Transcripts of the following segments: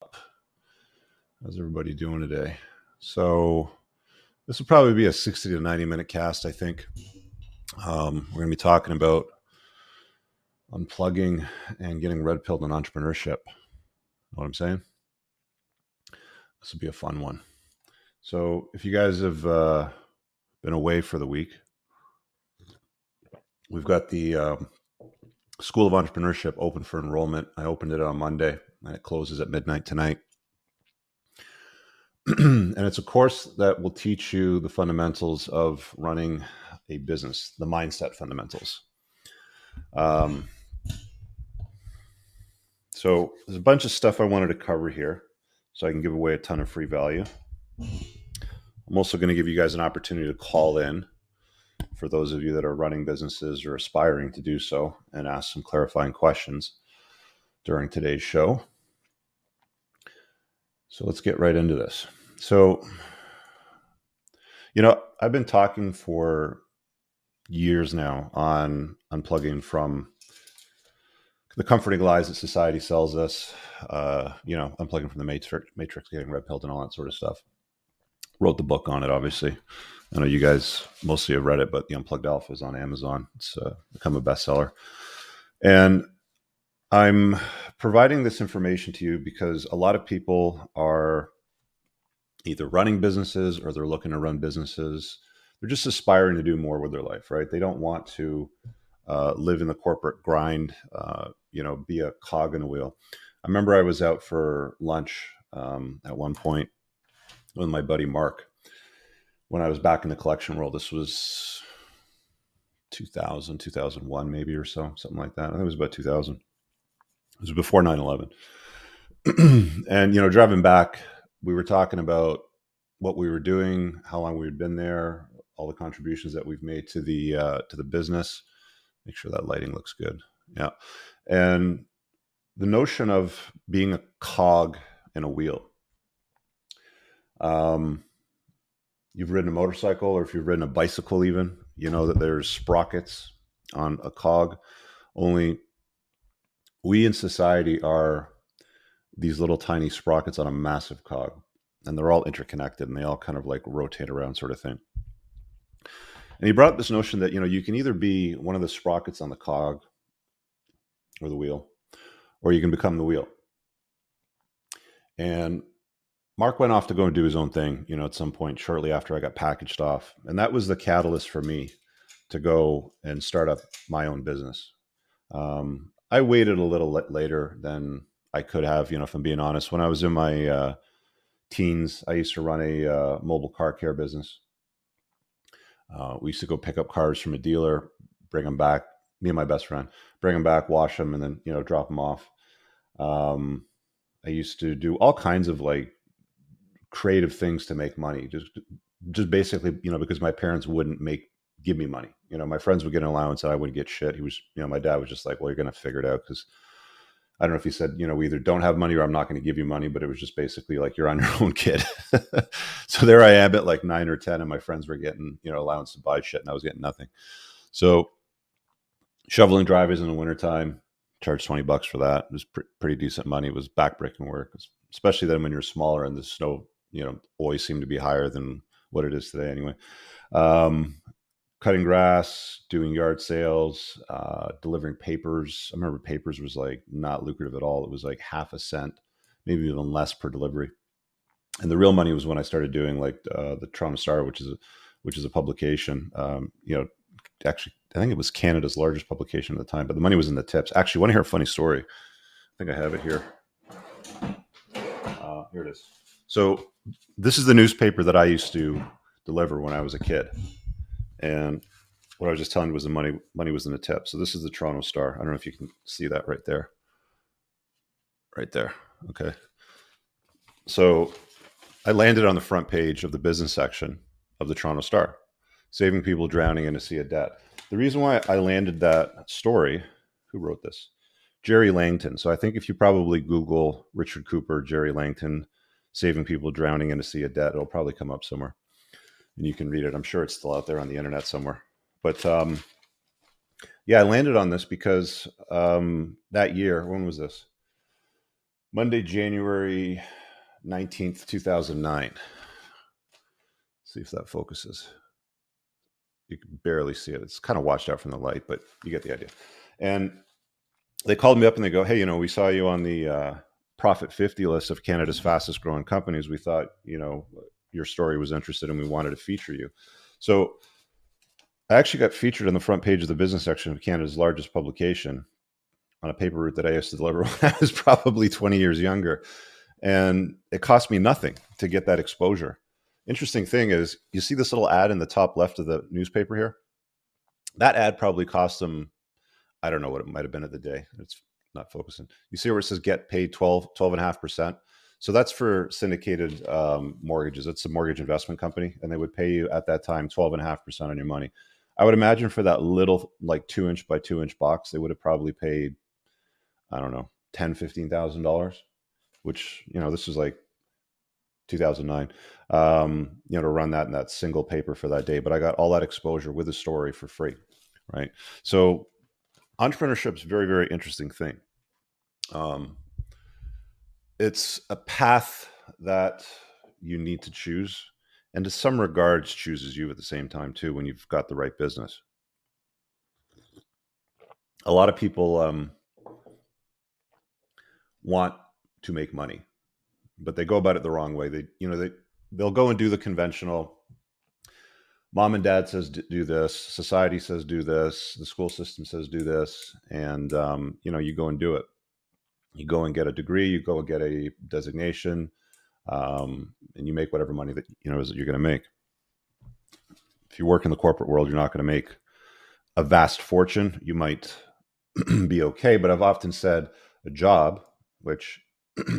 How's everybody doing today? So this will probably be a 60 to 90 minute cast, I think. We're going to be talking about unplugging and getting red pilled on entrepreneurship. Know what I'm saying? This will be a fun one. So if you guys have been away for the week, we've got the School of Entrepreneurship open for enrollment. I opened it on Monday and it closes at midnight tonight. And it's a course that will teach you the fundamentals of running a business, the mindset fundamentals. So there's a bunch of stuff I wanted to cover here so I can give away a ton of free value. I'm also going to give you guys an opportunity to call in for those of you that are running businesses or aspiring to do so and ask some clarifying questions during today's show. So let's get right into this. So, I've been talking for years now on unplugging from the comforting lies that society sells us, unplugging from the matrix, getting red pilled and all that sort of stuff. Wrote the book on it, obviously. I know you guys mostly have read it, but the Unplugged Alpha is on Amazon. It's become a bestseller. And I'm providing this information to you because a lot of people are either running businesses or they're looking to run businesses. They're just aspiring to do more with their life, right? They don't want to live in the corporate grind, be a cog in a wheel. I remember I was out for lunch at one point with my buddy Mark when I was back in the collection world. This was 2000, 2001 maybe or so, something like that. I think it was about 2000. It was before 9/11. And, driving back, we were talking about what we were doing, how long we had been there, all the contributions that we've made to the business. Make sure that lighting looks good. Yeah. And the notion of being a cog in a wheel. You've ridden a motorcycle, or if you've ridden a bicycle even, you know that there's sprockets on a cog. Only we in society are these little tiny sprockets on a massive cog, and they're all interconnected and they all kind of like rotate around, sort of thing. And he brought up this notion that, you can either be one of the sprockets on the cog or the wheel, or you can become the wheel. And Mark went off to go and do his own thing, at some point shortly after I got packaged off. And that was the catalyst for me to go and start up my own business. I waited a little later than I could have, if I'm being honest. When I was in my teens, I used to run a mobile car care business. We used to go pick up cars from a dealer, bring them back, me and my best friend, bring them back, wash them, and then, drop them off. I used to do all kinds of like creative things to make money, just basically, because my parents wouldn't give me money. My friends would get an allowance and I wouldn't get shit. He was, my dad was just like, well, you're going to figure it out. Cause I don't know if he said, we either don't have money or I'm not going to give you money, but it was just basically like, you're on your own, kid. So there I am at like 9 or 10 and my friends were getting, allowance to buy shit and I was getting nothing. So shoveling driveways in the wintertime, charged $20 for that. It was pretty decent money. It was backbreaking work, especially then when you're smaller and the snow, always seemed to be higher than what it is today anyway. Cutting grass, doing yard sales, delivering papers. I remember papers was like not lucrative at all. It was like half a cent, maybe even less per delivery. And the real money was when I started doing like the Toronto Star, which is a publication. Actually, I think it was Canada's largest publication at the time, but the money was in the tips. Actually, want to hear a funny story? I think I have it here. Here it is. So this is the newspaper that I used to deliver when I was a kid. And what I was just telling you was the money was in the tip. So this is the Toronto Star. I don't know if you can see that right there. Right there. Okay. So I landed on the front page of the business section of the Toronto Star, saving people drowning in a sea of debt. The reason why I landed that story, who wrote this? Jerry Langton. So I think if you probably Google Richard Cooper, Jerry Langton, saving people drowning in a sea of debt, it'll probably come up somewhere and you can read it. I'm sure it's still out there on the internet somewhere. But I landed on this because that year, when was this? Monday, January 19th, 2009. See if that focuses. You can barely see it. It's kind of washed out from the light, but you get the idea. And they called me up and they go, hey, we saw you on the Profit 50 list of Canada's fastest growing companies. We thought, your story was interesting and we wanted to feature you. So I actually got featured on the front page of the business section of Canada's largest publication on a paper route that I used to deliver when I was probably 20 years younger. And it cost me nothing to get that exposure. Interesting thing is, you see this little ad in the top left of the newspaper here? That ad probably cost them, I don't know what it might have been at the day. It's not focusing. You see where it says get paid 12.5%. So that's for syndicated mortgages. It's a mortgage investment company, and they would pay you at that time 12.5% on your money. I would imagine for that little, like 2-inch by 2-inch box, they would have probably paid, I don't know, $10,000-$15,000, which, this is like 2009, to run that in that single paper for that day. But I got all that exposure with a story for free, right? So entrepreneurship is a very, very interesting thing. It's a path that you need to choose, and to some regards chooses you at the same time too, when you've got the right business. A lot of people want to make money, but they go about it the wrong way. They'll go and do the conventional. Mom and dad says do this, society says do this, the school system says do this, and you go and do it. You go and get a degree, you go and get a designation, and you make whatever money that you're going to make. If you work in the corporate world, you're not going to make a vast fortune. You might be okay, but I've often said a job, which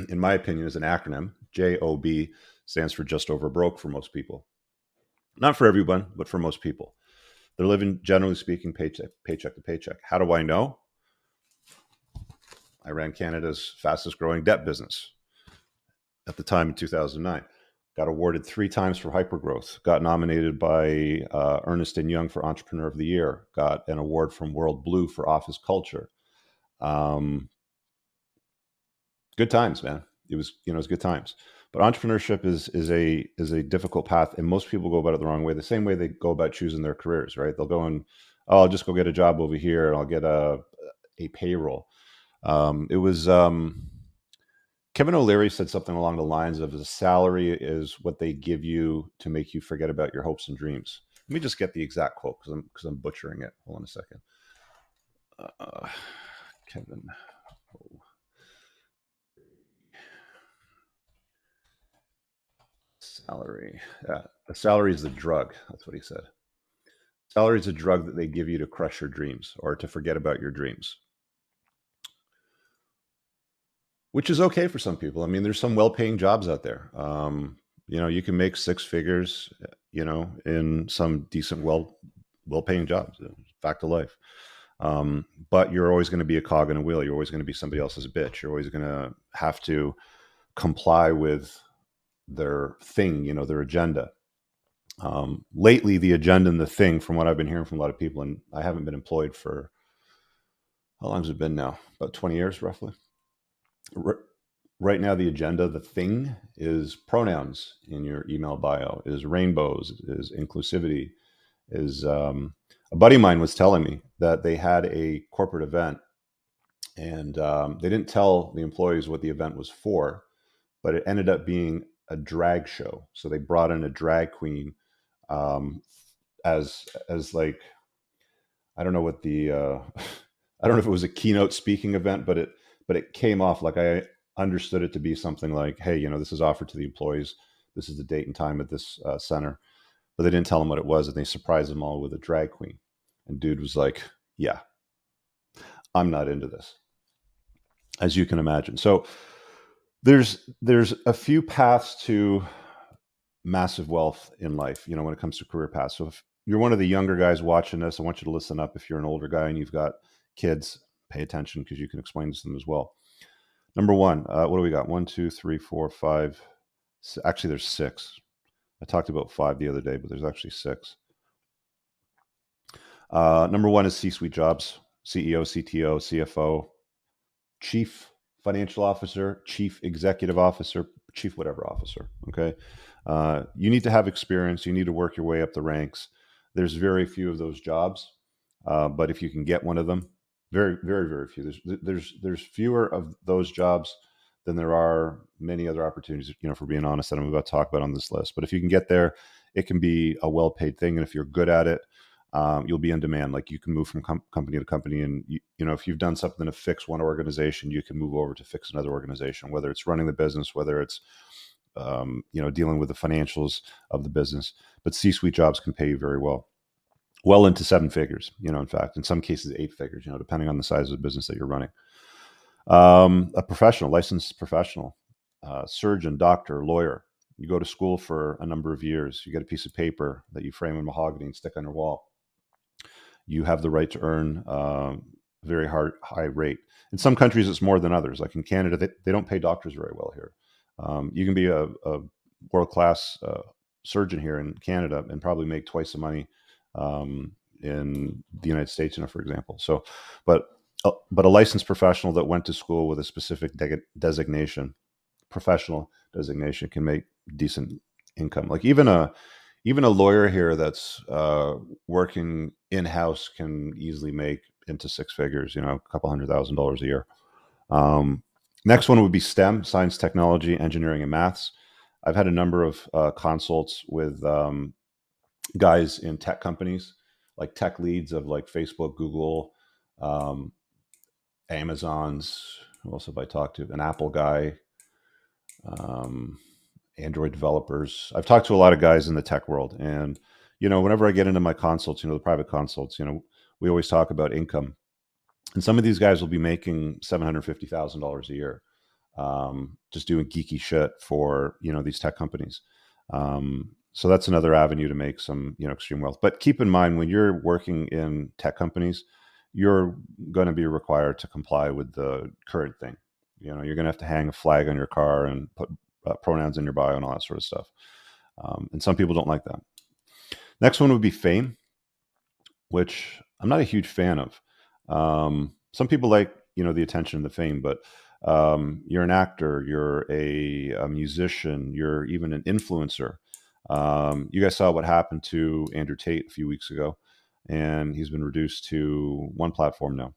in my opinion is an acronym, JOB, stands for just over broke for most people. Not for everyone, but for most people. They're living, generally speaking, paycheck to paycheck. How do I know? I ran Canada's fastest growing debt business at the time in 2009. Got awarded 3 times for hypergrowth. Got nominated by Ernst & Young for Entrepreneur of the Year. Got an award from World Blue for office culture. Good times, man. It was good times. But entrepreneurship is a difficult path, and most people go about it the wrong way. The same way they go about choosing their careers, right? They'll go and, I'll just go get a job over here, and I'll get a payroll. It was Kevin O'Leary said something along the lines of, the salary is what they give you to make you forget about your hopes and dreams. Let me just get the exact quote because I'm butchering it. Hold on a second. Kevin. Salary. Yeah, the salary is the drug. That's what he said. Salary is a drug that they give you to crush your dreams or to forget about your dreams, which is okay for some people. I mean, there's some well-paying jobs out there. You can make 6 figures, in some decent, well-paying jobs. Fact of life. But you're always going to be a cog in a wheel. You're always going to be somebody else's bitch. You're always going to have to comply with their thing, their agenda. Lately, the agenda and the thing, from what I've been hearing from a lot of people, and I haven't been employed for, how long has it been now? About 20 years, roughly. Right now, the agenda, the thing, is pronouns in your email bio, is rainbows, is inclusivity, is a buddy of mine was telling me that they had a corporate event, and they didn't tell the employees what the event was for, but it ended up being a drag show. So they brought in a drag queen as like, I don't know what the I don't know if it was a keynote speaking event, but it came off like I understood it to be something like, hey, this is offered to the employees. This is the date and time at this center. But they didn't tell them what it was, and they surprised them all with a drag queen. And dude was like, yeah, I'm not into this, as you can imagine. So there's a few paths to massive wealth in life, when it comes to career paths. So if you're one of the younger guys watching this, I want you to listen up. If you're an older guy and you've got kids, pay attention, because you can explain this to them as well. Number one, what do we got? 1, 2, 3, 4, 5. Actually, there's 6. I talked about 5 the other day, but there's actually 6. Number one is C-suite jobs: CEO, CTO, CFO, chief financial officer, chief executive officer, chief whatever officer. Okay. You need to have experience. You need to work your way up the ranks. There's very few of those jobs, but if you can get one of them, very, very, very few. There's fewer of those jobs than there are many other opportunities. For being honest, that I'm about to talk about on this list. But if you can get there, it can be a well-paid thing, and if you're good at it, you'll be in demand. Like, you can move from company to company, and if you've done something to fix one organization, you can move over to fix another organization, whether it's running the business, whether it's dealing with the financials of the business. But C-suite jobs can pay you very well into seven figures. In fact, in some cases, eight figures. Depending on the size of the business that you're running. A professional, licensed professional, surgeon, doctor, lawyer. You go to school for a number of years. You get a piece of paper that you frame in mahogany and stick on your wall. You have the right to earn a very high rate. In some countries, it's more than others. Like in Canada, they don't pay doctors very well here. You can be a world-class surgeon here in Canada and probably make twice the money in the United States, for example. So, but a licensed professional that went to school with a specific designation, professional designation, can make decent income. Like even a lawyer here that's working in-house can easily make into six figures, a couple $100,000 a year. Next one would be STEM, science, technology, engineering, and maths. I've had a number of consults with guys in tech companies, like tech leads of like Facebook, Google, Amazon's. Who else have I talked to? An Apple guy, Android developers. I've talked to a lot of guys in the tech world, and whenever I get into my consults, the private consults, we always talk about income, and some of these guys will be making $750,000 a year, just doing geeky shit for these tech companies. So that's another avenue to make some extreme wealth. But keep in mind, when you're working in tech companies, you're going to be required to comply with the current thing. You're going to have to hang a flag on your car and put pronouns in your bio and all that sort of stuff. And some people don't like that. Next one would be fame, which I'm not a huge fan of. Some people like, the attention and the fame, but you're an actor, you're a musician, you're even an influencer. You guys saw what happened to Andrew Tate a few weeks ago, and he's been reduced to one platform now.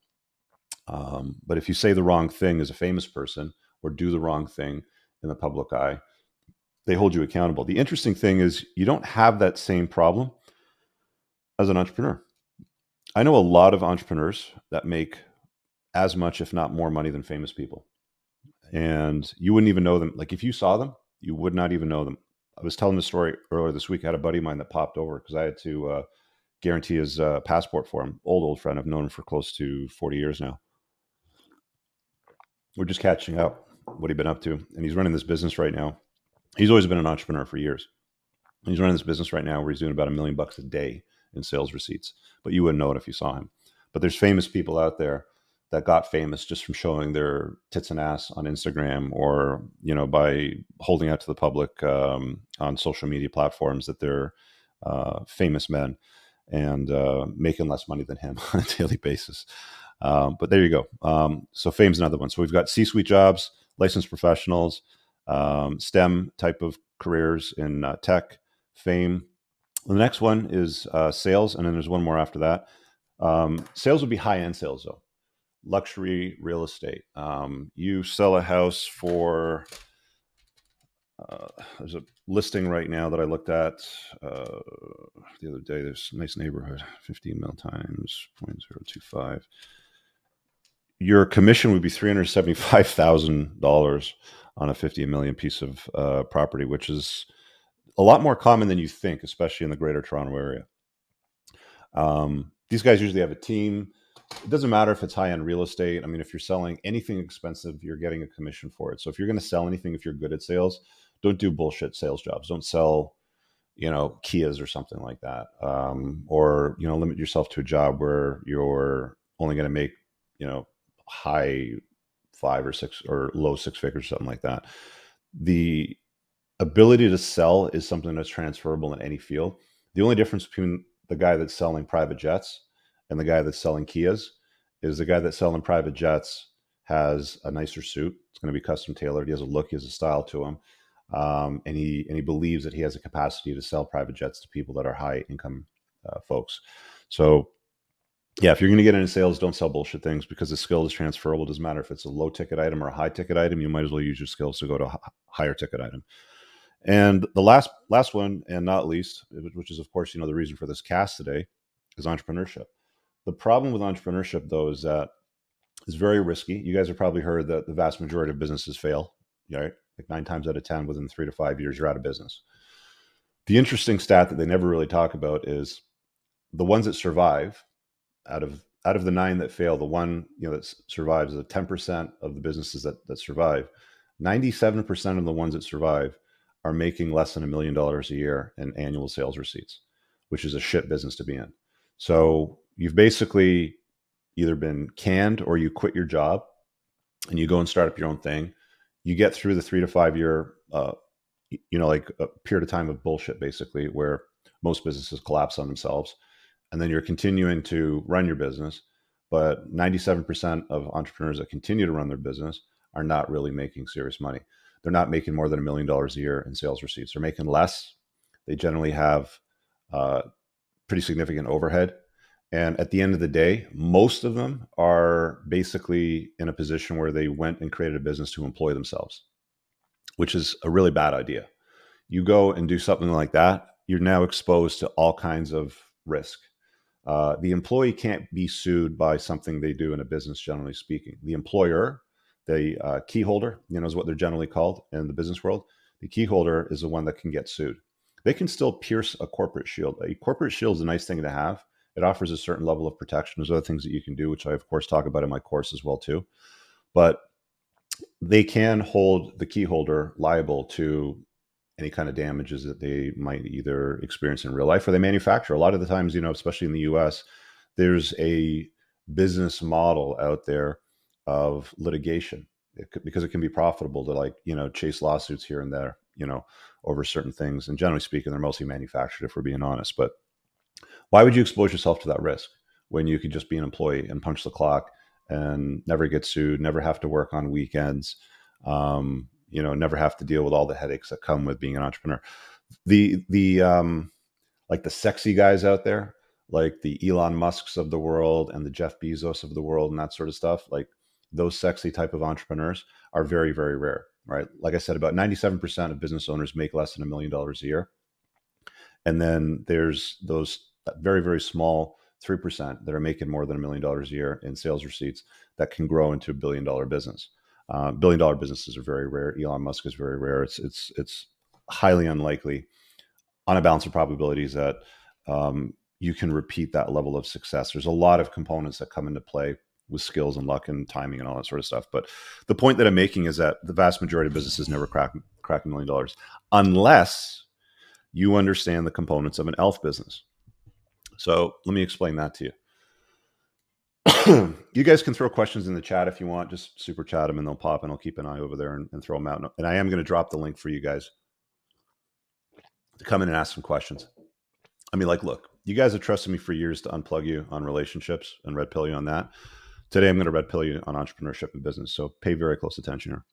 But if you say the wrong thing as a famous person or do the wrong thing in the public eye, they hold you accountable. The interesting thing is you don't have that same problem as an entrepreneur. I know a lot of entrepreneurs that make as much, if not more money than famous people. And you wouldn't even know them. Like if you saw them, you would not even know them. I was telling the story earlier this week. I had a buddy of mine that popped over because I had to guarantee his passport for him. Old friend. I've known him for close to 40 years now. We're just catching up what he'd been up to. And he's running this business right now. He's always been an entrepreneur for years. And he's running this business right now where he's doing about $1 million a day in sales receipts. But you wouldn't know it if you saw him. But there's famous people out there that got famous just from showing their tits and ass on Instagram, or by holding out to the public on social media platforms that they're famous men and making less money than him on a daily basis. But there you go. So fame's another one. So we've got C-suite jobs, licensed professionals, STEM type of careers in tech, fame. The next one is sales, and then there's one more after that. Sales would be high-end sales, though. Luxury real estate. You sell a house for, there's a listing right now that I looked at the other day. There's a nice neighborhood, 15 mil times 0.025. Your commission would be $375,000 on a $50 million piece of property, which is a lot more common than you think, especially in the Greater Toronto area. These guys usually have a team. It doesn't matter if it's high-end real estate. I mean, if you're selling anything expensive, you're getting a commission for it. So if you're going to sell anything, if you're good at sales, don't do bullshit sales jobs. Don't sell, Kias or something like that. Or, limit yourself to a job where you're only going to make, high 5 or 6 or low 6 figures, something like that. The ability to sell is something that's transferable in any field. The only difference between the guy that's selling private jets and the guy that's selling Kias is the guy that's selling private jets has a nicer suit. It's going to be custom tailored. He has a look, he has a style to him. And he believes that he has a capacity to sell private jets to people that are high income folks. So yeah, if you're going to get into sales, don't sell bullshit things, because the skill is transferable. It doesn't matter if it's a low ticket item or a high ticket item. You might as well use your skills to go to a higher ticket item. And the last one, and not least, which is of course, the reason for this cast today, is entrepreneurship. The problem with entrepreneurship, though, is that it's very risky. You guys have probably heard that the vast majority of businesses fail, right? Like 9 times out of 10, within 3 to 5 years, you're out of business. The interesting stat that they never really talk about is the ones that survive. Out of the 9 that fail, the one that survives, the 10% of the businesses that survive, 97% of the ones that survive are making less than $1 million a year in annual sales receipts, which is a shit business to be in. So you've basically either been canned, or you quit your job and you go and start up your own thing. You get through the 3 to 5 year, like a period of time of bullshit, basically, where most businesses collapse on themselves. And then you're continuing to run your business. But 97% of entrepreneurs that continue to run their business are not really making serious money. They're not making more than $1 million a year in sales receipts. They're making less. They generally have pretty significant overhead. And at the end of the day, most of them are basically in a position where they went and created a business to employ themselves, which is a really bad idea. You go and do something like that, you're now exposed to all kinds of risk. The employee can't be sued by something they do in a business, generally speaking. The employer, the key holder, is what they're generally called in the business world. The key holder is the one that can get sued. They can still pierce a corporate shield. A corporate shield is a nice thing to have. It offers a certain level of protection. There's other things that you can do, which I, of course, talk about in my course as well, too. But they can hold the key holder liable to any kind of damages that they might either experience in real life or they manufacture. A lot of the times, especially in the US, there's a business model out there of litigation because it can be profitable to chase lawsuits here and there, over certain things. And generally speaking, they're mostly manufactured, if we're being honest. But why would you expose yourself to that risk when you could just be an employee and punch the clock and never get sued, never have to work on weekends, never have to deal with all the headaches that come with being an entrepreneur? The like the sexy guys out there, like the Elon Musks of the world and the Jeff Bezos of the world and that sort of stuff, like those sexy type of entrepreneurs are very, very rare, right? Like I said, about 97% of business owners make less than $1 million a year. And then there's those very, very small 3% that are making more than $1 million a year in sales receipts that can grow into a $1 billion business. $1 billion businesses are very rare. Elon Musk is very rare. It's highly unlikely on a balance of probabilities that you can repeat that level of success. There's a lot of components that come into play with skills and luck and timing and all that sort of stuff. But the point that I'm making is that the vast majority of businesses never crack $1 million unless you understand the components of an ELF business. So let me explain that to you. You guys can throw questions in the chat if you want. Just super chat them and they'll pop, and I'll keep an eye over there and throw them out. And I am going to drop the link for you guys to come in and ask some questions. I mean, look, you guys have trusted me for years to unplug you on relationships and red pill you on that. Today, I'm going to red pill you on entrepreneurship and business. So pay very close attention here.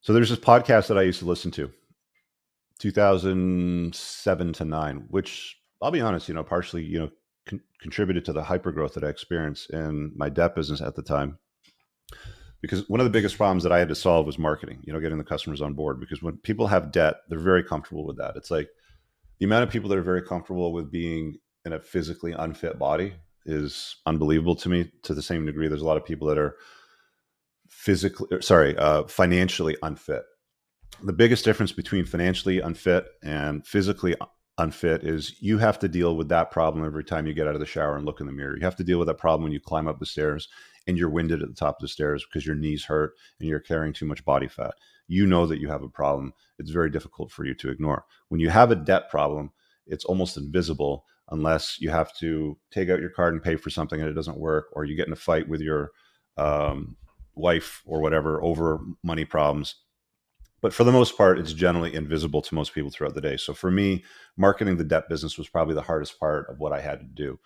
So there's this podcast that I used to listen to, 2007 to 9, which I'll be honest, partially, contributed to the hyper growth that I experienced in my debt business at the time. Because one of the biggest problems that I had to solve was marketing, getting the customers on board. Because when people have debt, they're very comfortable with that. It's like the amount of people that are very comfortable with being in a physically unfit body is unbelievable to me. To the same degree, there's a lot of people that are financially unfit. The biggest difference between financially unfit and physically unfit is you have to deal with that problem every time you get out of the shower and look in the mirror. You have to deal with that problem when you climb up the stairs and you're winded at the top of the stairs because your knees hurt and you're carrying too much body fat. You know that you have a problem. It's very difficult for you to ignore. When you have a debt problem, it's almost invisible unless you have to take out your card and pay for something and it doesn't work, or you get in a fight with your wife or whatever over money problems. But for the most part, it's generally invisible to most people throughout the day. So for me, marketing the debt business was probably the hardest part of what I had to do.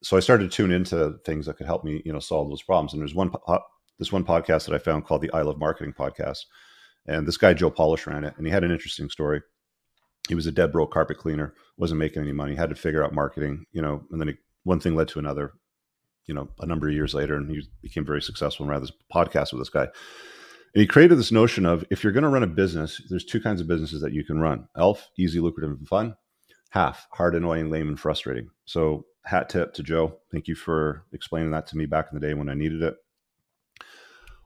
So I started to tune into things that could help me, solve those problems. And there's this one podcast that I found called the I Love Marketing podcast. And this guy, Joe Polish, ran it. And he had an interesting story. He was a dead broke carpet cleaner, wasn't making any money, had to figure out marketing, and then one thing led to another, a number of years later, and he became very successful and ran this podcast with this guy. And he created this notion of, if you're going to run a business, there's two kinds of businesses that you can run. ELF, easy, lucrative, and fun. HAF, hard, annoying, lame, and frustrating. So hat tip to Joe. Thank you for explaining that to me back in the day when I needed it.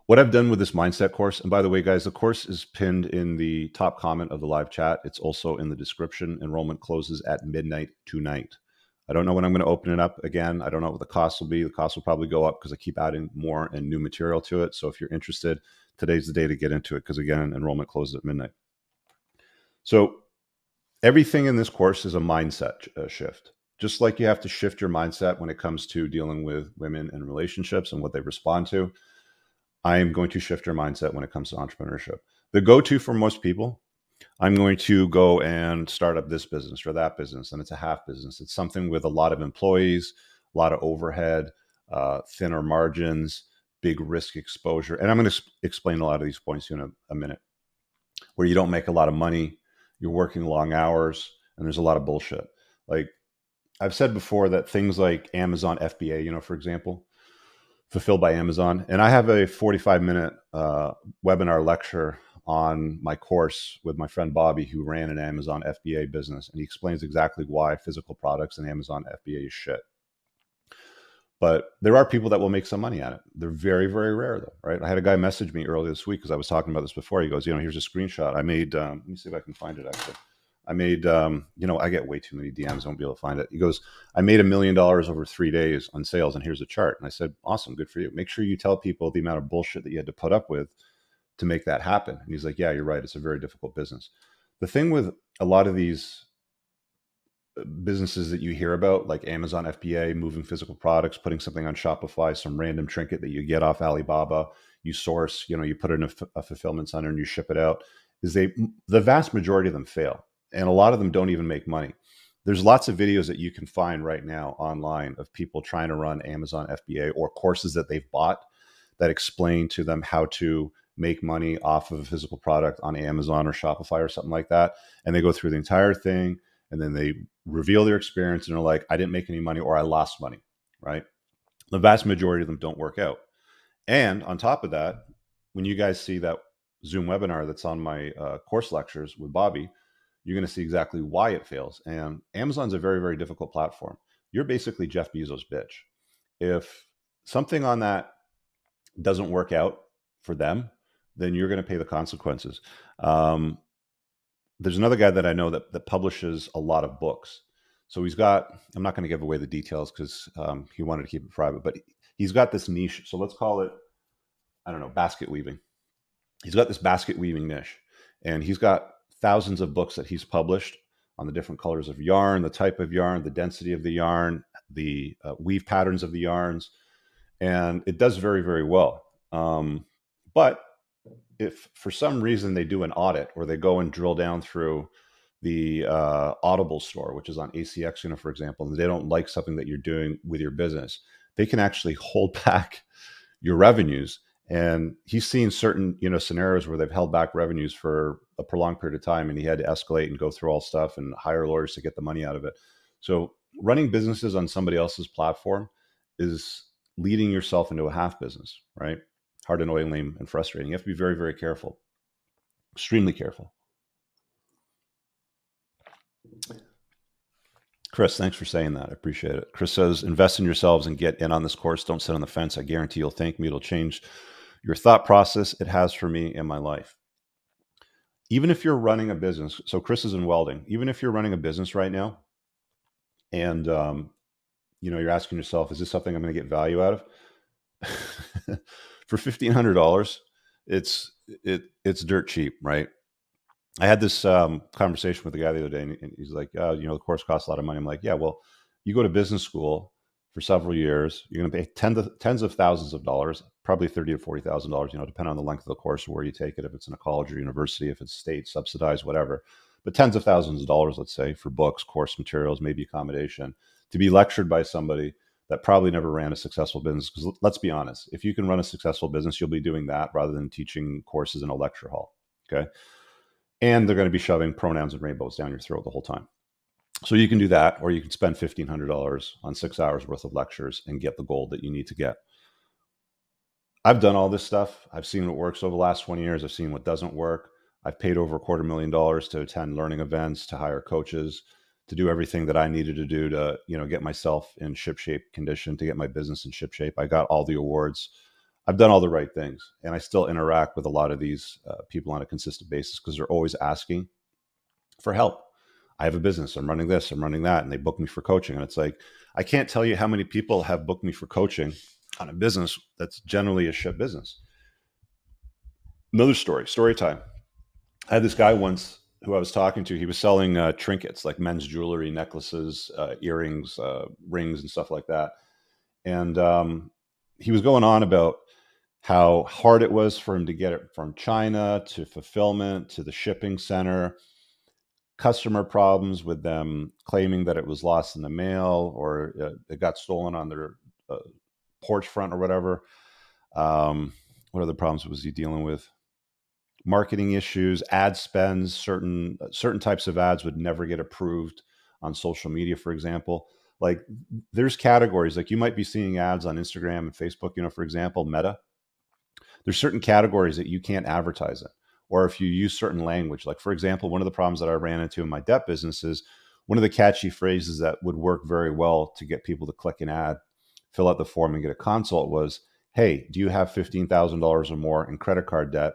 What I've done with this mindset course, and by the way, guys, the course is pinned in the top comment of the live chat. It's also in the description. Enrollment closes at midnight tonight. I don't know when I'm going to open it up again. I don't know what the cost will be. The cost will probably go up because I keep adding more and new material to it. So if you're interested, today's the day to get into it, because again, enrollment closes at midnight. So everything in this course is a mindset shift. Just like you have to shift your mindset when it comes to dealing with women and relationships and what they respond to, I am going to shift your mindset when it comes to entrepreneurship. The go-to for most people, I'm going to go and start up this business or that business, and it's a half business. It's something with a lot of employees, a lot of overhead, thinner margins, big risk exposure. And I'm going to explain a lot of these points in a minute, where you don't make a lot of money, you're working long hours, and there's a lot of bullshit. Like I've said before, that things like Amazon FBA, for example, Fulfilled by Amazon. And I have a 45-minute webinar lecture on my course with my friend Bobby, who ran an Amazon FBA business. And he explains exactly why physical products and Amazon FBA is shit. But there are people that will make some money at it. They're very, very rare though, right? I had a guy message me earlier this week because I was talking about this before. He goes, here's a screenshot I made. Let me see if I can find it actually. I made, I get way too many DMs. I won't be able to find it. He goes, I made $1 million over 3 days on sales, and here's a chart. And I said, awesome, good for you. Make sure you tell people the amount of bullshit that you had to put up with to make that happen. And he's like, yeah, you're right. It's a very difficult business. The thing with a lot of these businesses that you hear about, like Amazon FBA, moving physical products, putting something on Shopify, some random trinket that you get off Alibaba, you source, you put it in a fulfillment center and you ship it out, is the vast majority of them fail. And a lot of them don't even make money. There's lots of videos that you can find right now online of people trying to run Amazon FBA, or courses that they've bought that explain to them how to make money off of a physical product on Amazon or Shopify or something like that. And they go through the entire thing, and then they reveal their experience and they're like, I didn't make any money, or I lost money, right? The vast majority of them don't work out. And on top of that, when you guys see that Zoom webinar that's on my course lectures with Bobby, you're going to see exactly why it fails. And Amazon's a very, very difficult platform. You're basically Jeff Bezos' bitch. If something on that doesn't work out for them, then you're going to pay the consequences. There's another guy that I know that publishes a lot of books. So he's got, I'm not going to give away the details because he wanted to keep it private, but he's got this niche. So let's call it, I don't know, basket weaving. He's got this basket weaving niche, and he's got thousands of books that he's published on the different colors of yarn, the type of yarn, the density of the yarn, the weave patterns of the yarns. And it does very, very well. But if for some reason they do an audit, or they go and drill down through the Audible store, which is on ACX, for example, and they don't like something that you're doing with your business, they can actually hold back your revenues. And he's seen certain, scenarios where they've held back revenues for a prolonged period of time, and he had to escalate and go through all stuff and hire lawyers to get the money out of it. So running businesses on somebody else's platform is leading yourself into a half business, right? Hard, annoying, lame, and frustrating. You have to be very, very careful, extremely careful. Chris, thanks for saying that. I appreciate it. Chris says, invest in yourselves and get in on this course. Don't sit on the fence. I guarantee you'll thank me. It'll change your thought process. It has for me in my life. Even if you're running a business, so Chris is in welding, even if you're running a business right now and, you're asking yourself, is this something I'm going to get value out of? For $1,500, it's dirt cheap, right? I had this conversation with the guy the other day, and he's like, the course costs a lot of money. I'm like, yeah, well, you go to business school for several years, you're going to pay tens of thousands of dollars, probably $30,000 to $40,000, depending on the length of the course or where you take it, if it's in a college or university, if it's state subsidized, whatever. But tens of thousands of dollars, let's say, for books, course materials, maybe accommodation, to be lectured by somebody that probably never ran a successful business. Because let's be honest, if you can run a successful business, you'll be doing that rather than teaching courses in a lecture hall. Okay. And they're going to be shoving pronouns and rainbows down your throat the whole time. So you can do that, or you can spend $1,500 on 6 hours worth of lectures and get the gold that you need to get. I've done all this stuff. I've seen what works over the last 20 years. I've seen what doesn't work. I've paid over $250,000 to attend learning events, to hire coaches, to do everything that I needed to do to, get myself in shipshape condition, to get my business in shipshape. I got all the awards. I've done all the right things, and I still interact with a lot of these people on a consistent basis because they're always asking for help. I have a business, I'm running this, I'm running that, and they book me for coaching. And it's like, I can't tell you how many people have booked me for coaching on a business that's generally a shit business. Another story time. I had this guy once who I was talking to. He was selling trinkets, like men's jewelry, necklaces, earrings, rings, and stuff like that. And he was going on about how hard it was for him to get it from China to fulfillment to the shipping center, customer problems with them claiming that it was lost in the mail or it got stolen on their porch front or whatever. What other problems was he dealing with? Marketing issues, ad spends, certain types of ads would never get approved on social media, for example. Like there's categories, like you might be seeing ads on Instagram and Facebook, for example, Meta. There's certain categories that you can't advertise in. Or if you use certain language, like for example, one of the problems that I ran into in my debt business is one of the catchy phrases that would work very well to get people to click an ad, fill out the form and get a consult was, hey, do you have $15,000 or more in credit card debt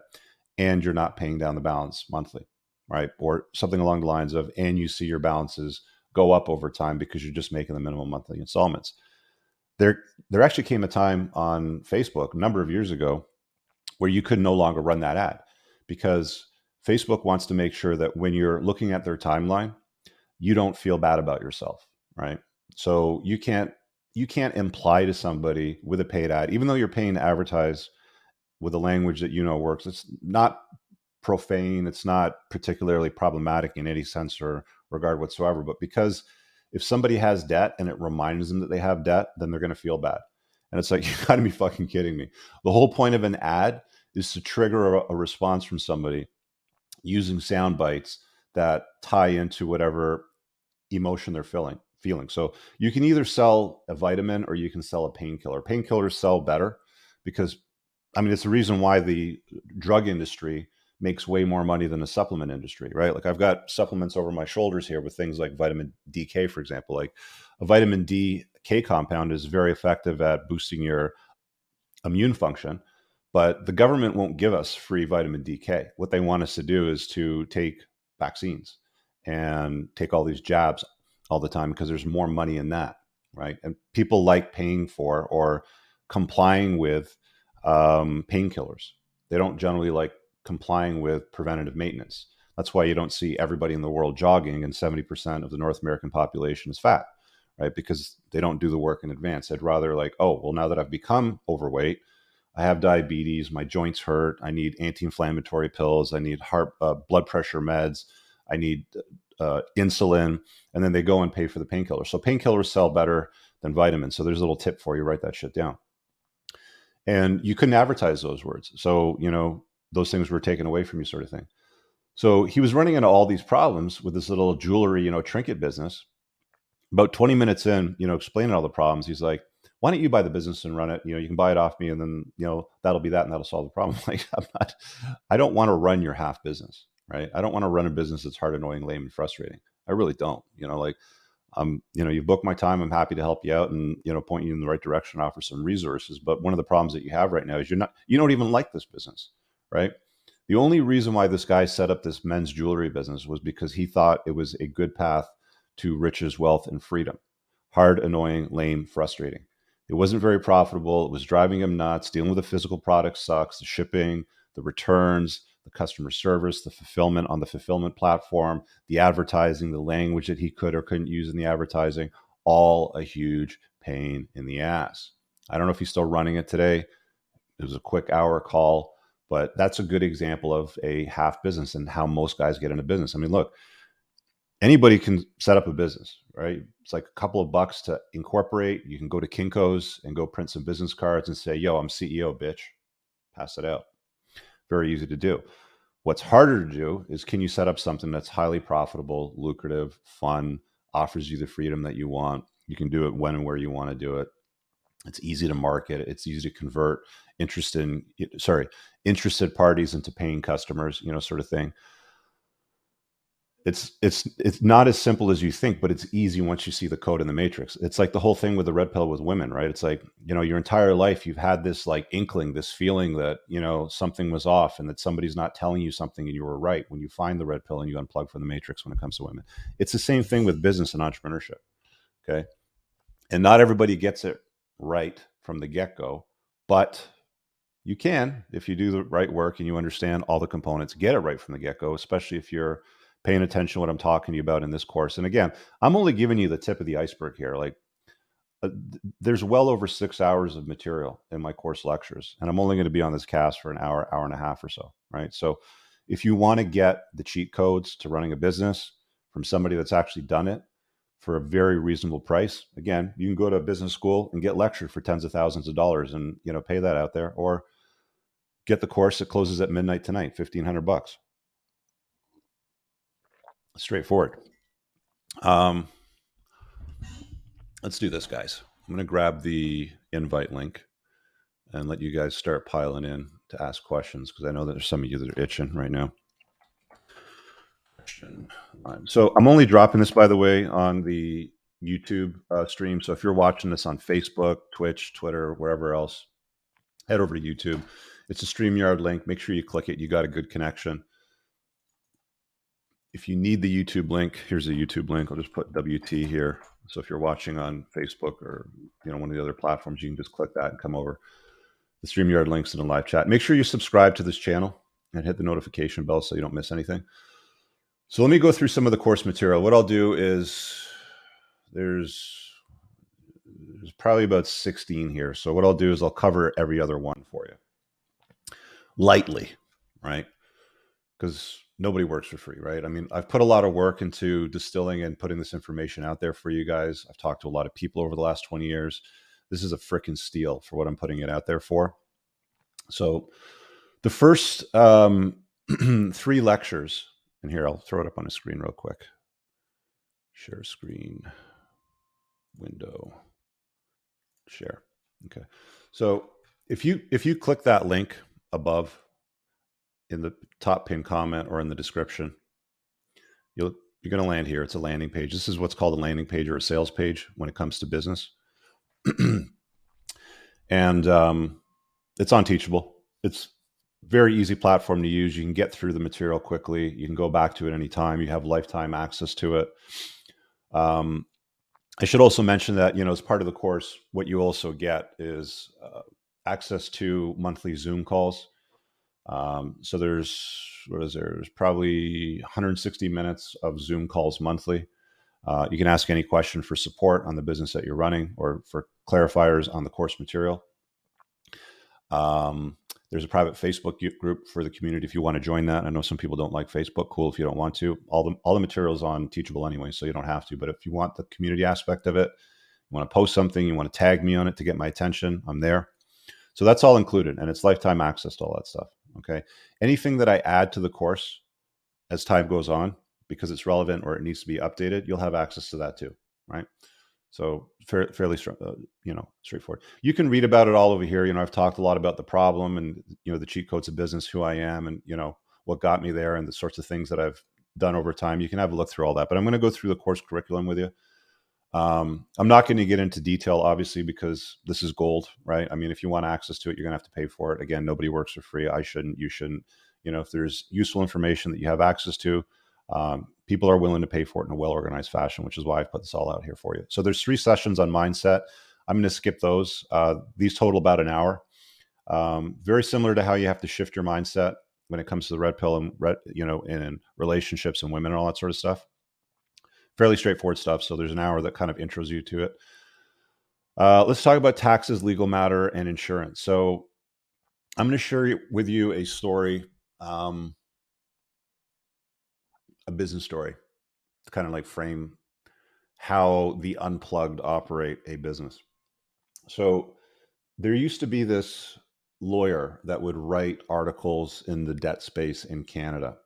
and you're not paying down the balance monthly, right? Or something along the lines of, and you see your balances go up over time because you're just making the minimum monthly installments. There actually came a time on Facebook a number of years ago where you could no longer run that ad because Facebook wants to make sure that when you're looking at their timeline, you don't feel bad about yourself, right? So you can't imply to somebody with a paid ad, even though you're paying to advertise with a language that works. It's not profane. It's not particularly problematic in any sense or regard whatsoever. But because if somebody has debt and it reminds them that they have debt, then they're going to feel bad. And it's like, you got to be fucking kidding me. The whole point of an ad is to trigger a response from somebody using sound bites that tie into whatever emotion they're feeling. So you can either sell a vitamin or you can sell a painkiller. Painkillers sell better because, it's the reason why the drug industry makes way more money than the supplement industry, right? Like I've got supplements over my shoulders here with things like vitamin DK, for example. Like a vitamin DK compound is very effective at boosting your immune function, but the government won't give us free vitamin DK. What they want us to do is to take vaccines and take all these jabs all the time because there's more money in that, right? And people like paying for or complying with painkillers. They don't generally like complying with preventative maintenance. That's why you don't see everybody in the world jogging and 70% of the North American population is fat, right? Because they don't do the work in advance. They'd rather like, oh, well, now that I've become overweight, I have diabetes, my joints hurt, I need anti-inflammatory pills, I need blood pressure meds, I need insulin, and then they go and pay for the painkiller. So painkillers sell better than vitamins. So there's a little tip for you, write that shit down. And you couldn't advertise those words. So, those things were taken away from you, sort of thing. So he was running into all these problems with this little jewelry, trinket business. About 20 minutes in, explaining all the problems, he's like, why don't you buy the business and run it? You can buy it off me and then, that'll be that and that'll solve the problem. Like, I don't want to run your half business, right? I don't want to run a business that's hard, annoying, lame, and frustrating. I really don't, you book my time. I'm happy to help you out and, point you in the right direction, offer some resources. But one of the problems that you have right now is you don't even like this business, right? The only reason why this guy set up this men's jewelry business was because he thought it was a good path to riches, wealth, and freedom. Hard, annoying, lame, frustrating. It wasn't very profitable. It was driving him nuts. Dealing with the physical product sucks. The shipping, the returns, the customer service, the fulfillment on the fulfillment platform, the advertising, the language that he could or couldn't use in the advertising, all a huge pain in the ass. I don't know if he's still running it today. It was a quick hour call, but that's a good example of a half business and how most guys get into business. Look, anybody can set up a business, right? It's like a couple of bucks to incorporate. You can go to Kinko's and go print some business cards and say, yo, I'm CEO, bitch. Pass it out. Very easy to do. What's harder to do is, can you set up something that's highly profitable, lucrative, fun, offers you the freedom that you want? You can do it when and where you want to do it. It's easy to market. It's easy to convert interested parties into paying customers, sort of thing. It's not as simple as you think, but it's easy once you see the code in the matrix. It's like the whole thing with the red pill with women, right? It's like, your entire life you've had this like inkling, this feeling that, something was off and that somebody's not telling you something and you were right when you find the red pill and you unplug from the matrix when it comes to women. It's the same thing with business and entrepreneurship. Okay. And not everybody gets it right from the get-go, but you can, if you do the right work and you understand all the components, get it right from the get-go, especially if you're paying attention to what I'm talking to you about in this course. And again, I'm only giving you the tip of the iceberg here. Like, there's well over 6 hours of material in my course lectures, and I'm only going to be on this cast for an hour, hour and a half or so, right? So if you want to get the cheat codes to running a business from somebody that's actually done it for a very reasonable price, again, you can go to a business school and get lectured for tens of thousands of dollars and, pay that out there, or get the course that closes at midnight tonight, $1,500. Straightforward. Let's do this, guys. I'm going to grab the invite link and let you guys start piling in to ask questions, because I know that there's some of you that are itching right now. So I'm only dropping this, by the way, on the YouTube stream. So if you're watching this on Facebook, Twitch, Twitter, wherever else, head over to YouTube. It's a StreamYard link. Make sure you click it. You got a good connection. If you need the YouTube link, here's a YouTube link. I'll just put WT here. So if you're watching on Facebook or one of the other platforms, you can just click that and come over. The StreamYard link's in the live chat. Make sure you subscribe to this channel and hit the notification bell so you don't miss anything. So let me go through some of the course material. What I'll do is there's probably about 16 here. So what I'll do is I'll cover every other one for you lightly, right? Because nobody works for free, right? I mean, I've put a lot of work into distilling and putting this information out there for you guys. I've talked to a lot of people over the last 20 years. This is a freaking steal for what I'm putting it out there for. So the first 3 lectures, and here, I'll throw it up on the screen real quick. Share screen, window, share. Okay. So if you click that link above in the top pinned comment or in the description, you're going to land here. It's a landing page. This is what's called a landing page or a sales page when it comes to business. And it's on Teachable. It's very easy platform to use. You can get through the material quickly. You can go back to it anytime. You have lifetime access to it. I should also mention that, as part of the course, what you also get is access to monthly Zoom calls. So there's probably 160 minutes of Zoom calls monthly. You can ask any question for support on the business that you're running or for clarifiers on the course material. There's a private Facebook group for the community if you want to join that. I know some people don't like Facebook. Cool if you don't want to. All the material's on Teachable anyway, so you don't have to. But if you want the community aspect of it, you want to post something, you want to tag me on it to get my attention, I'm there. So that's all included, and it's lifetime access to all that stuff. Okay. Anything that I add to the course as time goes on, because it's relevant or it needs to be updated, you'll have access to that too, right? So fairly, straightforward. You can read about it all over here. I've talked a lot about the problem and, the cheat codes of business, who I am and, what got me there and the sorts of things that I've done over time. You can have a look through all that, but I'm going to go through the course curriculum with you. I'm not going to get into detail, obviously, because this is gold, right? I mean, if you want access to it, you're going to have to pay for it. Again, nobody works for free. I shouldn't, you shouldn't. If there's useful information that you have access to, people are willing to pay for it in a well-organized fashion, which is why I've put this all out here for you. So there's 3 sessions on mindset. I'm going to skip those. These total about an hour. Very similar to how you have to shift your mindset when it comes to the red pill and in relationships and women and all that sort of stuff. Fairly straightforward stuff. So there's an hour that kind of intros you to it. Let's talk about taxes, legal matter, and insurance. So I'm going to share with you a story, a business story. kind of like frame how the unplugged operate a business. So there used to be this lawyer that would write articles in the debt space in Canada.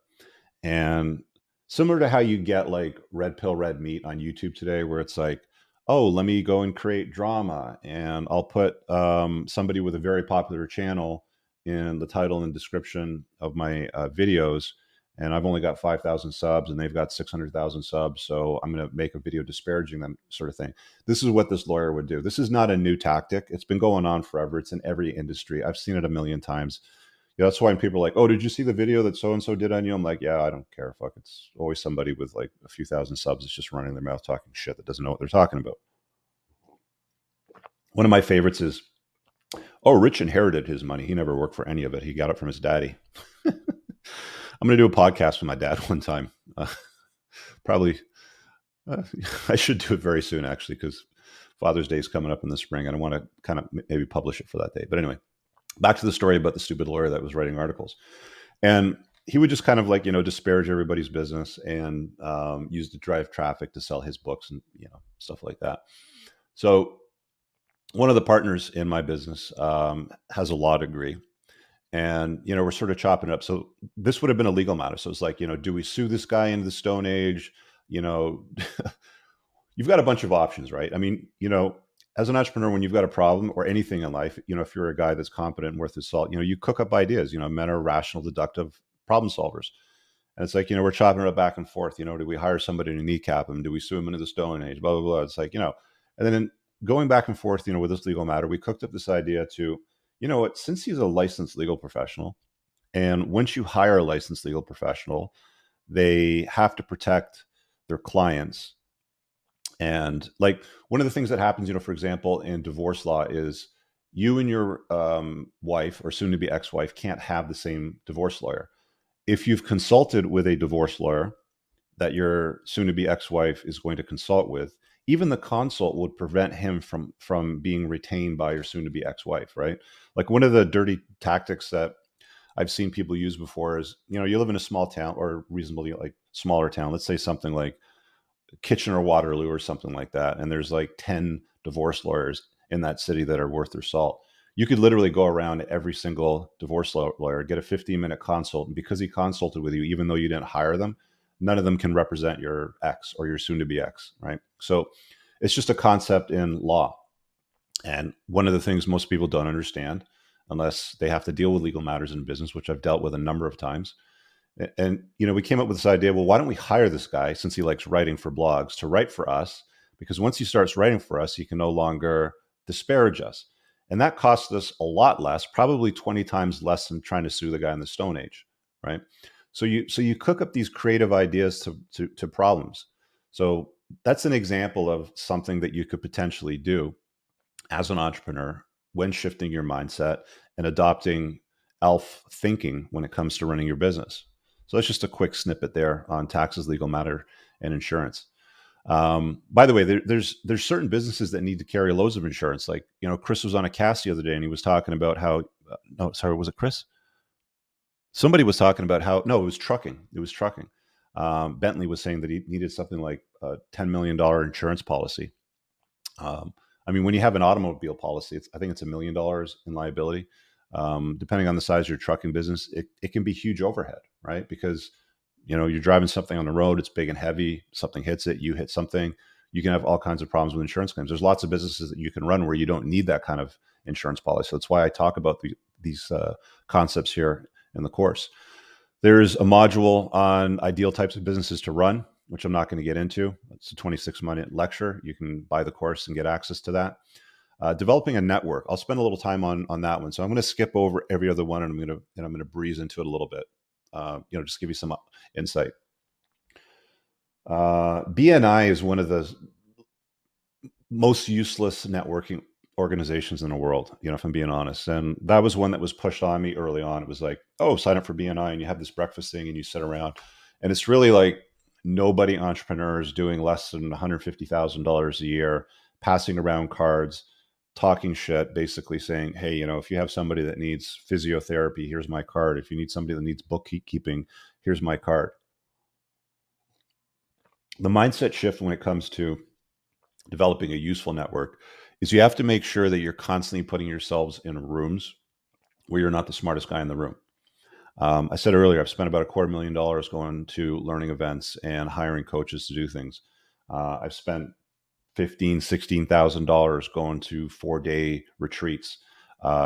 And similar to how you get like red pill, red meat on YouTube today, where it's like, oh, let me go and create drama. And I'll put somebody with a very popular channel in the title and description of my videos. And I've only got 5,000 subs and they've got 600,000 subs. So I'm going to make a video disparaging them, sort of thing. This is what this lawyer would do. This is not a new tactic. It's been going on forever. It's in every industry. I've seen it a million times. Yeah, that's why when people are like, "Oh, did you see the video that so and so did on you?" I'm like, "Yeah, I don't care. Fuck, it's always somebody with like a few thousand subs that's just running their mouth talking shit that doesn't know what they're talking about." One of my favorites is, "Oh, Rich inherited his money. He never worked for any of it. He got it from his daddy." I'm going to do a podcast with my dad one time. Probably, I should do it very soon actually, because Father's Day is coming up in the spring, and I want to kind of maybe publish it for that day. But anyway, back to the story about the stupid lawyer that was writing articles. And he would just kind of like, disparage everybody's business and use to drive traffic to sell his books and, stuff like that. So one of the partners in my business has a law degree. And, we're sort of chopping it up. So this would have been a legal matter. So it's like, do we sue this guy into the Stone Age? You've got a bunch of options, right? I mean, as an entrepreneur, when you've got a problem or anything in life, if you're a guy that's competent and worth his salt, you cook up ideas. Men are rational, deductive problem solvers. And it's like, we're chopping it up back and forth. Do we hire somebody to kneecap him? Do we sue him into the Stone Age? Blah, blah, blah. It's like, and then going back and forth, with this legal matter, we cooked up this idea to, since he's a licensed legal professional, and once you hire a licensed legal professional, they have to protect their clients. And like one of the things that happens, for example, in divorce law is you and your wife or soon to be ex-wife can't have the same divorce lawyer. If you've consulted with a divorce lawyer that your soon to be ex-wife is going to consult with, even the consult would prevent him from being retained by your soon to be ex-wife, right? Like one of the dirty tactics that I've seen people use before is, you live in a small town or reasonably like smaller town. Let's say something like Kitchener, Waterloo, or something like that. And there's like 10 divorce lawyers in that city that are worth their salt. You could literally go around to every single divorce lawyer, get a 15-minute consult. And because he consulted with you, even though you didn't hire them, none of them can represent your ex or your soon to be ex, right? So it's just a concept in law. And one of the things most people don't understand, unless they have to deal with legal matters in business, which I've dealt with a number of times. And, we came up with this idea, well, why don't we hire this guy, since he likes writing for blogs, to write for us? Because once he starts writing for us, he can no longer disparage us. And that costs us a lot less, probably 20 times less than trying to sue the guy in the Stone Age, right? So you cook up these creative ideas to problems. So that's an example of something that you could potentially do as an entrepreneur when shifting your mindset and adopting ELF thinking when it comes to running your business. So that's just a quick snippet there on taxes, legal matter, and insurance. By the way, there's certain businesses that need to carry loads of insurance. Like, Chris was on a cast the other day and he was talking about how, no, sorry, was it Chris? Somebody was talking about how, no, it was trucking. It was trucking. Bentley was saying that he needed something like a $10 million insurance policy. I mean, when you have an automobile policy, I think it's $1 million in liability. Depending on the size of your trucking business, it can be huge overhead, right? Because, you're driving something on the road, it's big and heavy, something hits it, you hit something, you can have all kinds of problems with insurance claims. There's lots of businesses that you can run where you don't need that kind of insurance policy. So that's why I talk about these concepts here in the course. There's a module on ideal types of businesses to run, which I'm not going to get into. It's a 26-minute lecture. You can buy the course and get access to that. Developing a network. I'll spend a little time on that one. So I'm going to skip over every other one, and I'm going to breeze into it a little bit. Just give you some insight. BNI is one of the most useless networking organizations in the world, if I'm being honest. And that was one that was pushed on me early on. It was like, oh, sign up for BNI and you have this breakfast thing and you sit around. And it's really like nobody entrepreneurs doing less than $150,000 a year, passing around cards, talking shit, basically saying, hey, if you have somebody that needs physiotherapy, here's my card. If you need somebody that needs bookkeeping, here's my card. The mindset shift when it comes to developing a useful network is you have to make sure that you're constantly putting yourselves in rooms where you're not the smartest guy in the room. I said earlier, I've spent about $250,000 going to learning events and hiring coaches to do things. I've spent $16,000 going to 4-day retreats,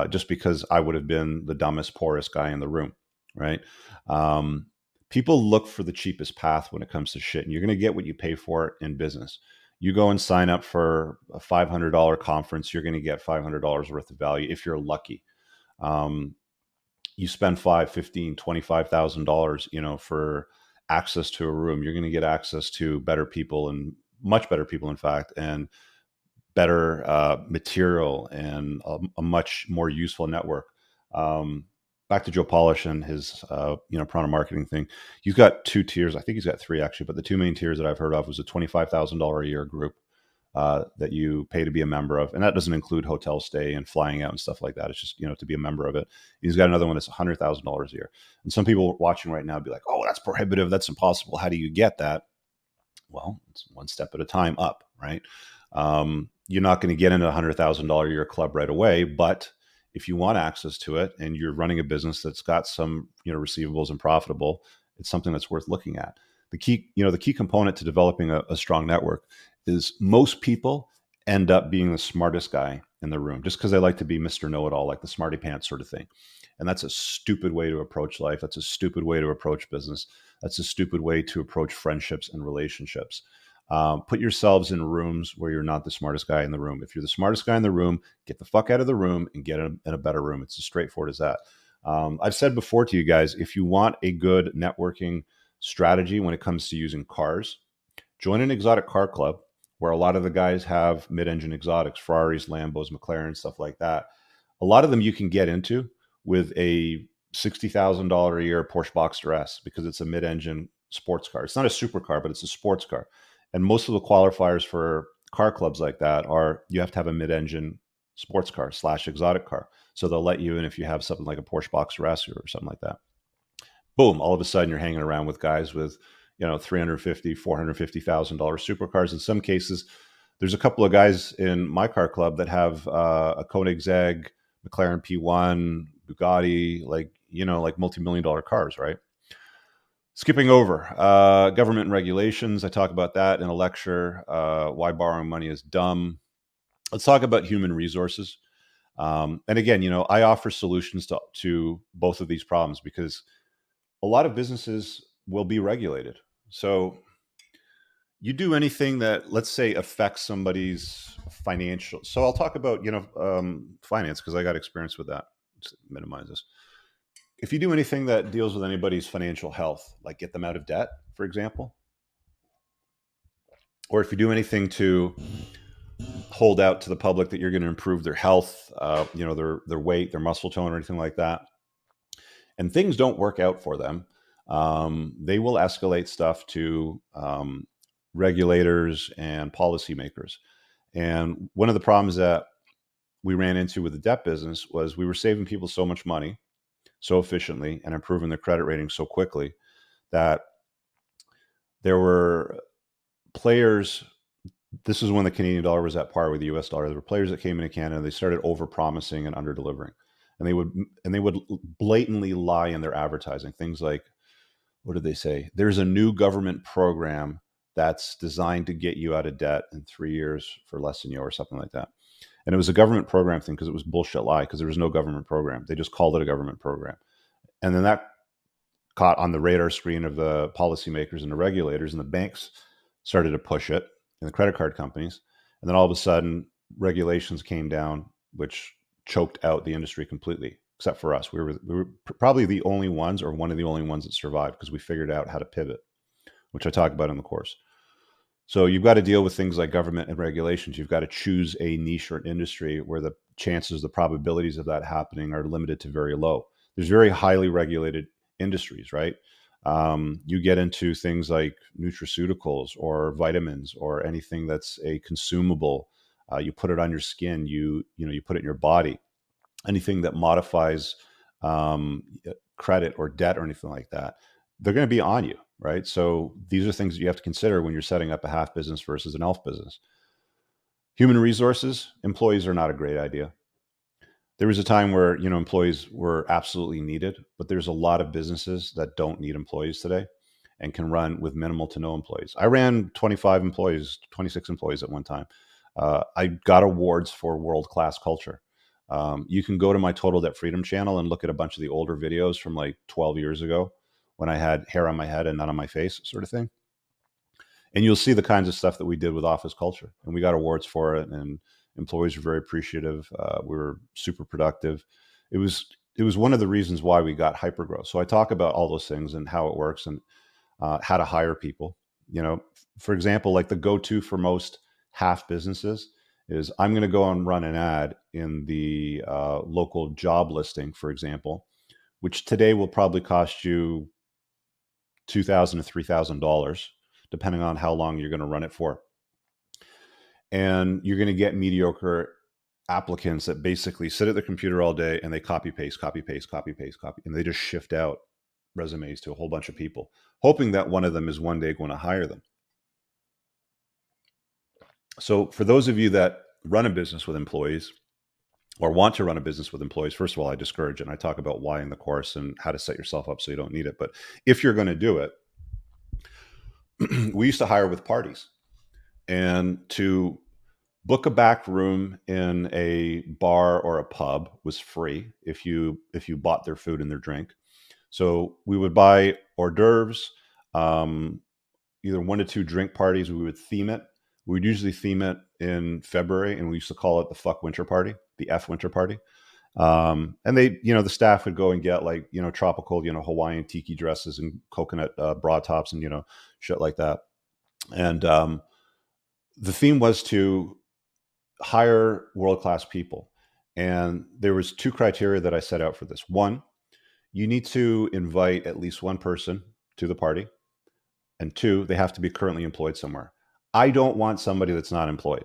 just because I would have been the dumbest, poorest guy in the room, right? Um, People look for the cheapest path when it comes to shit, and you're going to get what you pay for in business. You go and sign up for a $500 conference, you're going to get $500 worth of value if you're lucky. Um, you spend 5, 15, $25,000, for access to a room, you're going to get access to better people, and much better people, in fact, and better material, and a much more useful network. Um, Back to Joe Polish and his, Prana marketing thing. He's got 2 tiers. I think he's got 3 actually, but the 2 main tiers that I've heard of was a $25,000 a year group that you pay to be a member of, and that doesn't include hotel stay and flying out and stuff like that. It's just to be a member of it. He's got another one that's $100,000 a year, and some people watching right now would be like, "Oh, that's prohibitive. That's impossible. How do you get that?" Well, it's one step at a time up, right? You're not going to get into a $100,000 a year club right away, but if you want access to it and you're running a business that's got some, receivables and profitable, it's something that's worth looking at. The key component to developing a strong network is most people end up being the smartest guy in the room just because they like to be Mr. Know-it-all, like the smarty pants sort of thing. And that's a stupid way to approach life. That's a stupid way to approach business. That's a stupid way to approach friendships and relationships. Put yourselves in rooms where you're not the smartest guy in the room. If you're the smartest guy in the room, get the fuck out of the room and get in a better room. It's as straightforward as that. I've said before to you guys, if you want a good networking strategy when it comes to using cars, join an exotic car club where a lot of the guys have mid-engine exotics, Ferraris, Lambos, McLarens, stuff like that. A lot of them you can get into with a $60,000 a year Porsche Boxster S because it's a mid-engine sports car. It's not a supercar, but it's a sports car. And most of the qualifiers for car clubs like that are you have to have a mid-engine sports car / exotic car. So they'll let you in if you have something like a Porsche Boxster S or something like that. Boom, all of a sudden you're hanging around with guys with, $350,000, $450,000 supercars. In some cases, there's a couple of guys in my car club that have a Koenigsegg, McLaren P1, Bugatti, like multi-million dollar cars, right? Skipping over government and regulations. I talk about that in a lecture, why borrowing money is dumb. Let's talk about human resources. And again, I offer solutions to both of these problems because a lot of businesses will be regulated. So you do anything that, let's say, affects somebody's financial. So I'll talk about, finance because I got experience with that. Just minimize this. If you do anything that deals with anybody's financial health, like get them out of debt, for example, or if you do anything to hold out to the public that you're going to improve their health, their weight, their muscle tone, or anything like that, and things don't work out for them, they will escalate stuff to regulators and policymakers. And one of the problems that we ran into with the debt business was we were saving people so much money so efficiently and improving their credit rating so quickly that there were players. This is when the Canadian dollar was at par with the US dollar. There were players that came into Canada, they started over promising and under delivering. And they would blatantly lie in their advertising. Things like, what did they say? There's a new government program that's designed to get you out of debt in 3 years for less than you, or something like that. And it was a government program thing because it was bullshit lie, because there was no government program. They just called it a government program. And then that caught on the radar screen of the policymakers and the regulators, and the banks started to push it, and the credit card companies. And then all of a sudden, regulations came down, which choked out the industry completely, except for us. We were probably the only ones, or one of the only ones, that survived because we figured out how to pivot, which I talk about in the course. So you've got to deal with things like government and regulations. You've got to choose a niche or an industry where the chances, the probabilities of that happening are limited to very low. There's very highly regulated industries, right? You get into things like nutraceuticals or vitamins or anything that's a consumable. You put it on your skin. You put it in your body. Anything that modifies credit or debt or anything like that, they're going to be on you. right? So these are things that you have to consider when you're setting up a half business versus an elf business. Human resources, employees are not a great idea. There was a time where, employees were absolutely needed, but there's a lot of businesses that don't need employees today and can run with minimal to no employees. I ran 25 employees, 26 employees at one time. I got awards for world-class culture. You can go to my Total Debt Freedom channel and look at a bunch of the older videos from like 12 years ago when I had hair on my head and none on my face, sort of thing. And you'll see the kinds of stuff that we did with office culture, and we got awards for it, and employees were very appreciative. We were super productive. It was one of the reasons why we got hypergrowth. So I talk about all those things and how it works and how to hire people. For example, like the go-to for most half businesses is I'm going to go and run an ad in the local job listing, for example, which today will probably cost you $2,000 to $3,000, depending on how long you're going to run it for. And you're going to get mediocre applicants that basically sit at the computer all day and they copy paste, copy paste, copy paste, copy, and they just shift out resumes to a whole bunch of people, hoping that one of them is one day going to hire them. So for those of you that run a business with employees or want to run a business with employees, first of all, I discourage it. And I talk about why in the course and how to set yourself up so you don't need it. But if you're going to do it, we used to hire with parties, and to book a back room in a bar or a pub was free if you bought their food and their drink. So we would buy hors d'oeuvres, either 1 to 2 drink parties. We would theme it. We would usually theme it in February, and we used to call it the fuck winter party, the F winter party. And they, the staff would go and get like, tropical, Hawaiian tiki dresses and coconut bra tops and, shit like that. And the theme was to hire world-class people. And there was 2 criteria that I set out for this. One, you need to invite at least one person to the party. And 2, they have to be currently employed somewhere. I don't want somebody that's not employed.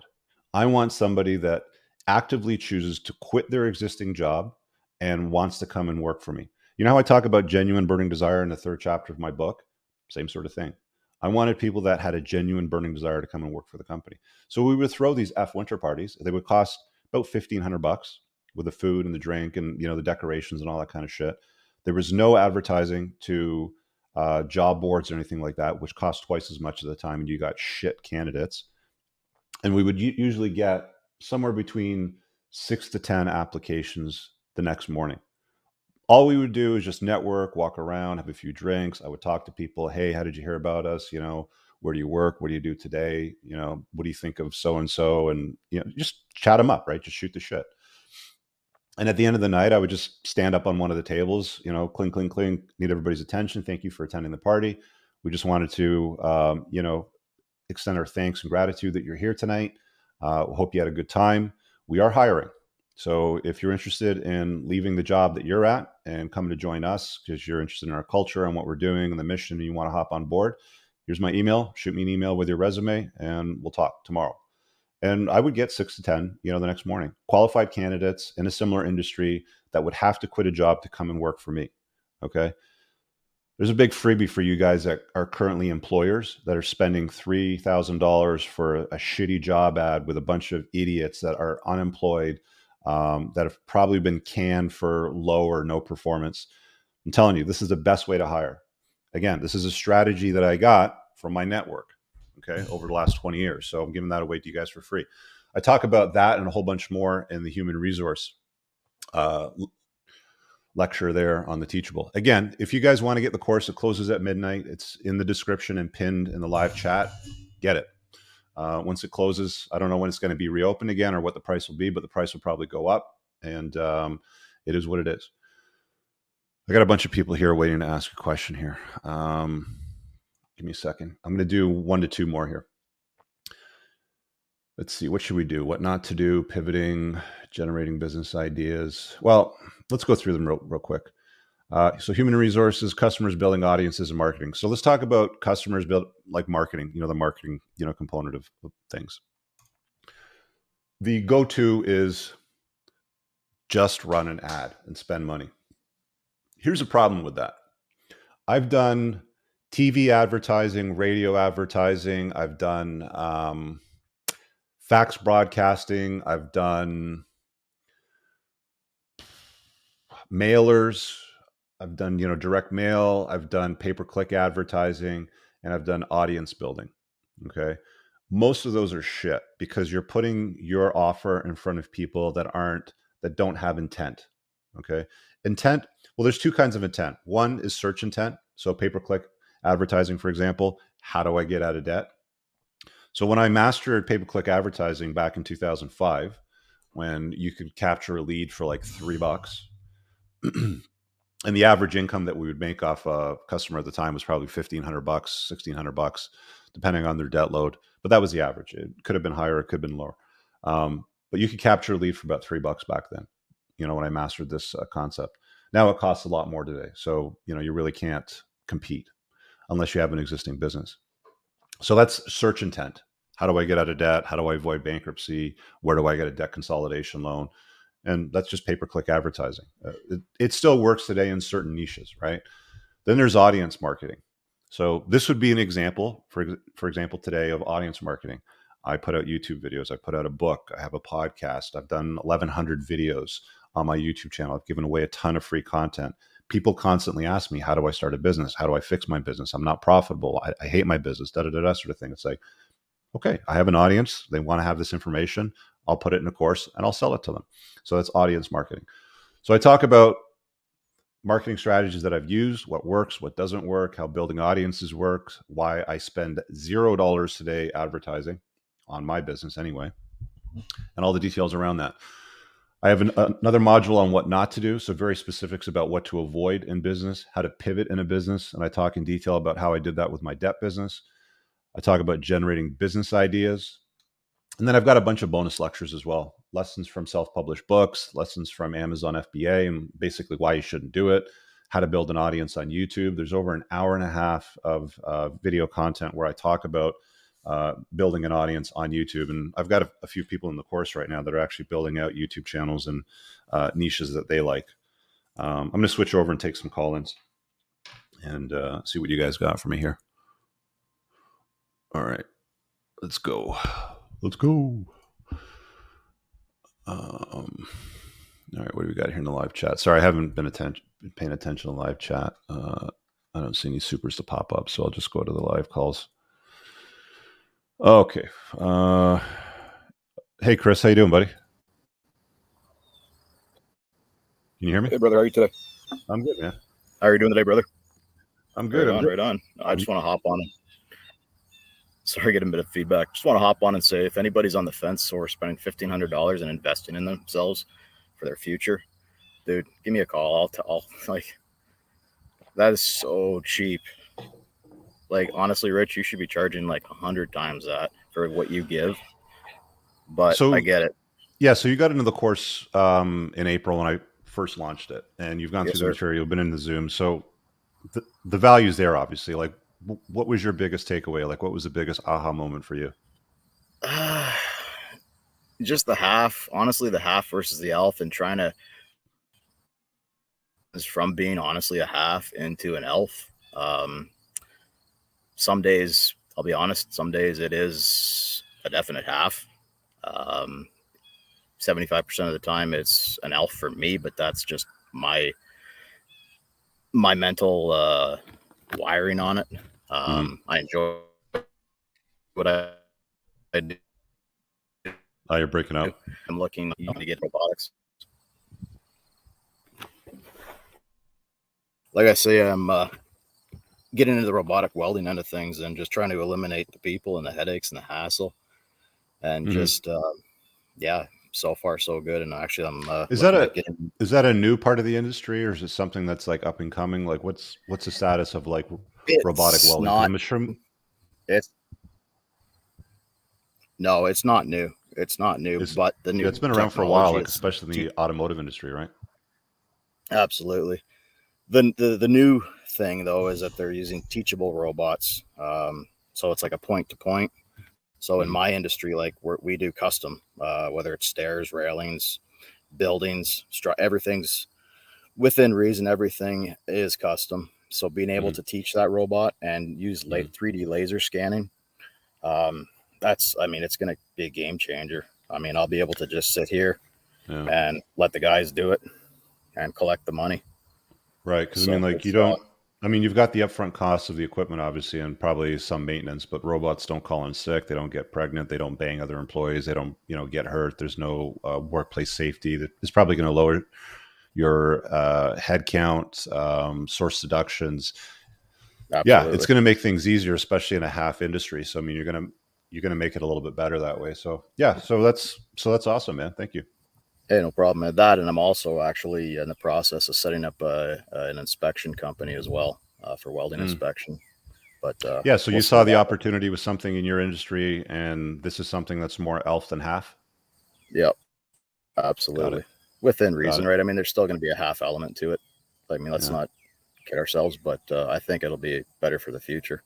I want somebody that actively chooses to quit their existing job and wants to come and work for me. You know how I talk about genuine burning desire in the 3rd chapter of my book? Same sort of thing. I wanted people that had a genuine burning desire to come and work for the company. So we would throw these F winter parties. They would cost about $1,500 with the food and the drink and, the decorations and all that kind of shit. There was no advertising to job boards or anything like that, which cost twice as much at the time, and you got shit candidates. And we would usually get somewhere between 6 to 10 applications the next morning. All we would do is just network, walk around, have a few drinks. I would talk to people. Hey, how did you hear about us? Where do you work? What do you do today? What do you think of so-and-so? And, just chat them up, right? Just shoot the shit. And at the end of the night, I would just stand up on one of the tables, clink, clink, clink, need everybody's attention. Thank you for attending the party. We just wanted to, extend our thanks and gratitude that you're here tonight. Hope you had a good time. We are hiring. So if you're interested in leaving the job that you're at and coming to join us because you're interested in our culture and what we're doing and the mission and you want to hop on board, here's my email. Shoot me an email with your resume and we'll talk tomorrow. And I would get 6 to 10, the next morning, qualified candidates in a similar industry that would have to quit a job to come and work for me. Okay. There's a big freebie for you guys that are currently employers that are spending $3,000 for a shitty job ad with a bunch of idiots that are unemployed, that have probably been canned for low or no performance. I'm telling you, this is the best way to hire. Again, this is a strategy that I got from my network, okay, over the last 20 years. So I'm giving that away to you guys for free. I talk about that and a whole bunch more in the human resource lecture there on the Teachable. Again, if you guys want to get the course, it closes at midnight. It's in the description and pinned in the live chat. Get it. Once it closes, I don't know when it's going to be reopened again or what the price will be, but the price will probably go up. And it is what it is. I got a bunch of people here waiting to ask a question here. Give me a second. I'm going to do 1 to 2 more here. Let's see. What should we do? What not to do? Pivoting, generating business ideas. Well, let's go through them real quick. So human resources, customers, building audiences, and marketing. So let's talk about customers, build like marketing, the marketing, component of things. The go-to is just run an ad and spend money. Here's a problem with that. I've done TV advertising, radio advertising. I've done fax broadcasting. I've done mailers. I've done, direct mail. I've done pay-per-click advertising, and I've done audience building. Okay. Most of those are shit because you're putting your offer in front of people that don't have intent. Okay. Intent. Well, there's two kinds of intent. One is search intent. So pay-per-click advertising, for example, how do I get out of debt? So when I mastered pay-per-click advertising back in 2005, when you could capture a lead for like $3, and the average income that we would make off a customer at the time was probably $1,500, $1,600, depending on their debt load. But that was the average. It could have been higher, it could have been lower. But you could capture a lead for about $3 back then, when I mastered this concept. Now it costs a lot more today. So, you really can't compete unless you have an existing business. So that's search intent. How do I get out of debt? How do I avoid bankruptcy? Where do I get a debt consolidation loan? And that's just pay-per-click advertising. It still works today in certain niches, right? Then there's audience marketing. So this would be an example, for example, today of audience marketing. I put out YouTube videos. I put out a book. I have a podcast. I've done 1,100 videos on my YouTube channel. I've given away a ton of free content. People constantly ask me, how do I start a business? How do I fix my business? I'm not profitable. I hate my business, sort of thing. It's like, okay, I have an audience. They want to have this information. I'll put it in a course and I'll sell it to them. So that's audience marketing. So I talk about marketing strategies that I've used, what works, what doesn't work, how building audiences works, why I spend $0 today advertising on my business anyway, and all the details around that. I have another module on what not to do. So very specifics about what to avoid in business, how to pivot in a business. And I talk in detail about how I did that with my debt business. I talk about generating business ideas. And then I've got a bunch of bonus lectures as well. Lessons from self-published books, lessons from Amazon FBA, and basically why you shouldn't do it, how to build an audience on YouTube. There's over an hour and a half of video content where I talk about building an audience on YouTube. And I've got a few people in the course right now that are actually building out YouTube channels and niches that they like. I'm going to switch over and take some call-ins and see what you guys got for me here. All right, let's go. Let's go. All right, what do we got here in the live chat? Sorry, I haven't been paying attention to live chat. I don't see any supers to pop up, so I'll just go to the live calls. Okay. Hey, Chris, how you doing, buddy? Can you hear me? Hey, brother, how are you today? I'm good, man. How are you doing today, brother? I'm good. Right on. I just want to hop on. Sorry, getting a bit of feedback. Just want to hop on and say, if anybody's on the fence or spending $1,500 and investing in themselves for their future, dude, give me a call. I'll like, that is so cheap. Like, honestly, Rich, you should be charging like 100 times that for what you give. But I get it. Yeah. So you got into the course in April when I first launched it, and you've gone through the material, you've been in the Zoom. So the value's there, obviously. Like, what was your biggest takeaway? Like, what was the biggest aha moment for you? Just the half, honestly, the half versus the elf, and trying to is from being honestly a half into an elf. Some days, I'll be honest, some days it is a definite half. 75% of the time it's an elf for me, but that's just my mental wiring on it. I enjoy what I do. Oh, you're breaking up. I'm looking to get robotics. Like I say, I'm getting into the robotic welding end of things and just trying to eliminate the people and the headaches and the hassle. And just, so far so good. And actually, I'm is that a new part of the industry, or is it something that's like up and coming? Like, what's the status of like robotic welding? It's not new. It's not new, but the new. It's been around for a while, like, especially in the automotive industry, right? Absolutely. The new thing though is that they're using teachable robots. So it's like a point to point. So in my industry, like we do custom, whether it's stairs, railings, buildings, everything's within reason. Everything is custom. So being able to teach that robot and use 3D laser scanning, it's going to be a game changer. I mean, I'll be able to just sit here and let the guys do it and collect the money. Right. Because, I mean, like, you've got the upfront costs of the equipment, obviously, and probably some maintenance, but robots don't call in sick. They don't get pregnant. They don't bang other employees. They don't, get hurt. There's no workplace safety. That is probably going to lower your head count, source deductions. Absolutely. Yeah, it's going to make things easier, especially in a half industry. So, I mean, you're going to make it a little bit better that way. So, yeah, so that's awesome, man. Thank you. Hey, no problem at that. And I'm also actually in the process of setting up an inspection company as well for welding inspection. But yeah, so you saw the opportunity with something in your industry, and this is something that's more elf than half. Yep, absolutely, within reason, right? I mean, there's still going to be a half element to it. I mean, let's not kid ourselves, but I think it'll be better for the future.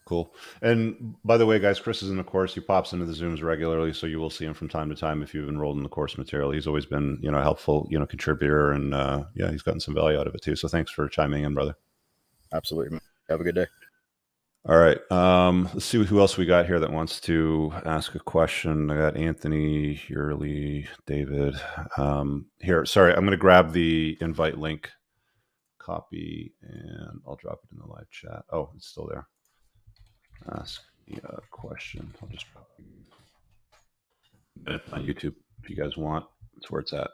Cool. And by the way, guys, Chris is in the course. He pops into the Zooms regularly, so you will see him from time to time if you've enrolled in the course material. He's always been, a helpful, contributor, and he's gotten some value out of it too. So thanks for chiming in, brother. Absolutely. Have a good day. All right. Let's see who else we got here that wants to ask a question. I got Anthony, Hurley, David. Here, sorry, I'm going to grab the invite link, copy, and I'll drop it in the live chat. Oh, it's still there. Ask me a question. I'll just drop it on YouTube if you guys want. That's where it's at.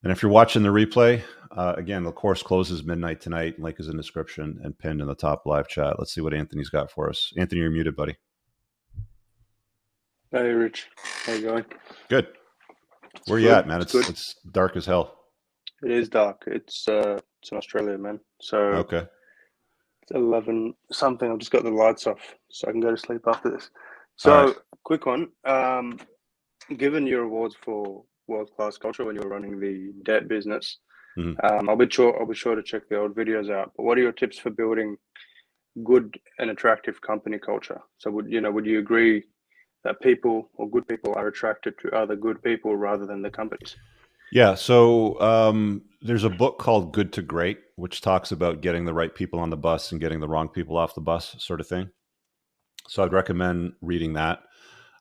And if you're watching the replay, again, the course closes midnight tonight. Link is in the description and pinned in the top live chat. Let's see what Anthony's got for us. Anthony, you're muted, buddy. Hey, Rich. How you going? Good. Where you at, man? It's dark as hell. It is dark. It's in Australia, man. So okay. It's 11 something. I've just got the lights off so I can go to sleep after this. So, quick one. Given your awards for world-class culture when you were running the debt business, I'll be sure to check the old videos out. But what are your tips for building good and attractive company culture? So would you agree that people or good people are attracted to other good people rather than the companies? Yeah. So there's a book called Good to Great, which talks about getting the right people on the bus and getting the wrong people off the bus, sort of thing. So I'd recommend reading that.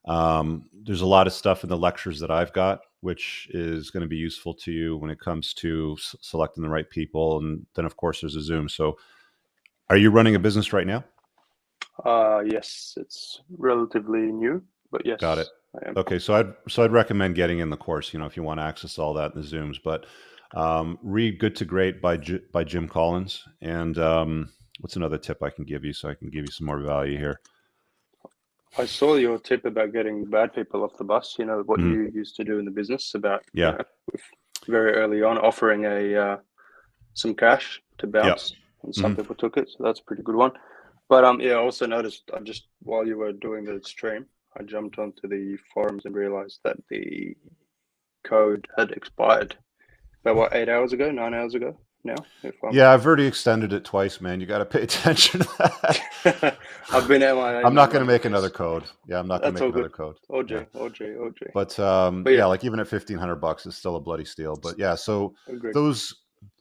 There's a lot of stuff in the lectures that I've got, which is going to be useful to you when it comes to selecting the right people. And then, of course, there's a Zoom. So are you running a business right now? Yes, it's relatively new, but yes. Got it. Okay, so I'd recommend getting in the course, if you want to access all that in the Zooms. But read Good to Great by Jim Collins. And what's another tip I can give you so I can give you some more value here? I saw your tip about getting bad people off the bus. What you used to do in the business about very early on offering some cash to bounce, and some people took it. So that's a pretty good one. But I also noticed just while you were doing the stream, I jumped onto the forums and realized that the code had expired about 9 hours ago now. I've already extended it twice, man. You got to pay attention to that. I've been MIA. I'm not going to make another code. Yeah, I'm not going to make another code. OJ. But like even at $1,500, it's still a bloody steal. But yeah, so those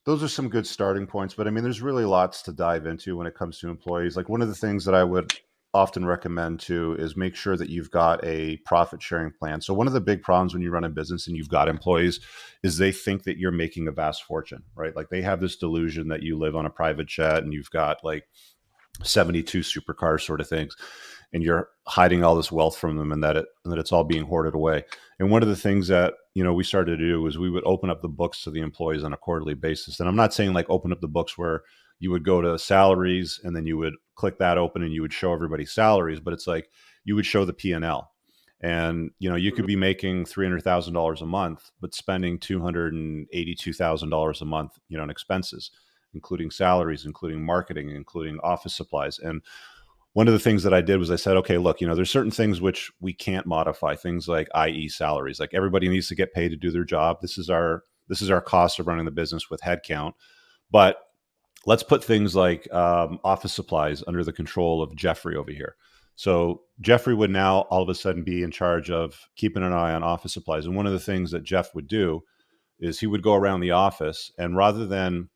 are some good starting points. But I mean, there's really lots to dive into when it comes to employees. Like one of the things that I would often recommend too is make sure that you've got a profit sharing plan. So one of the big problems when you run a business and you've got employees is they think that you're making a vast fortune, right? Like they have this delusion that you live on a private jet and you've got like 72 supercars sort of things, and you're hiding all this wealth from them, and that it's all being hoarded away. And one of the things that we started to do was we would open up the books to the employees on a quarterly basis. And I'm not saying like open up the books where you would go to salaries and then you would click that open and you would show everybody salaries, but it's like you would show the P&L. And you could be making $300,000 a month, but spending $282,000 a month, in expenses, including salaries, including marketing, including office supplies. And one of the things that I did was I said, okay, look, there's certain things which we can't modify, things like i.e. salaries. Like everybody needs to get paid to do their job. This is our cost of running the business with headcount. But let's put things like office supplies under the control of Jeffrey over here. So Jeffrey would now all of a sudden be in charge of keeping an eye on office supplies. And one of the things that Jeff would do is he would go around the office, and rather than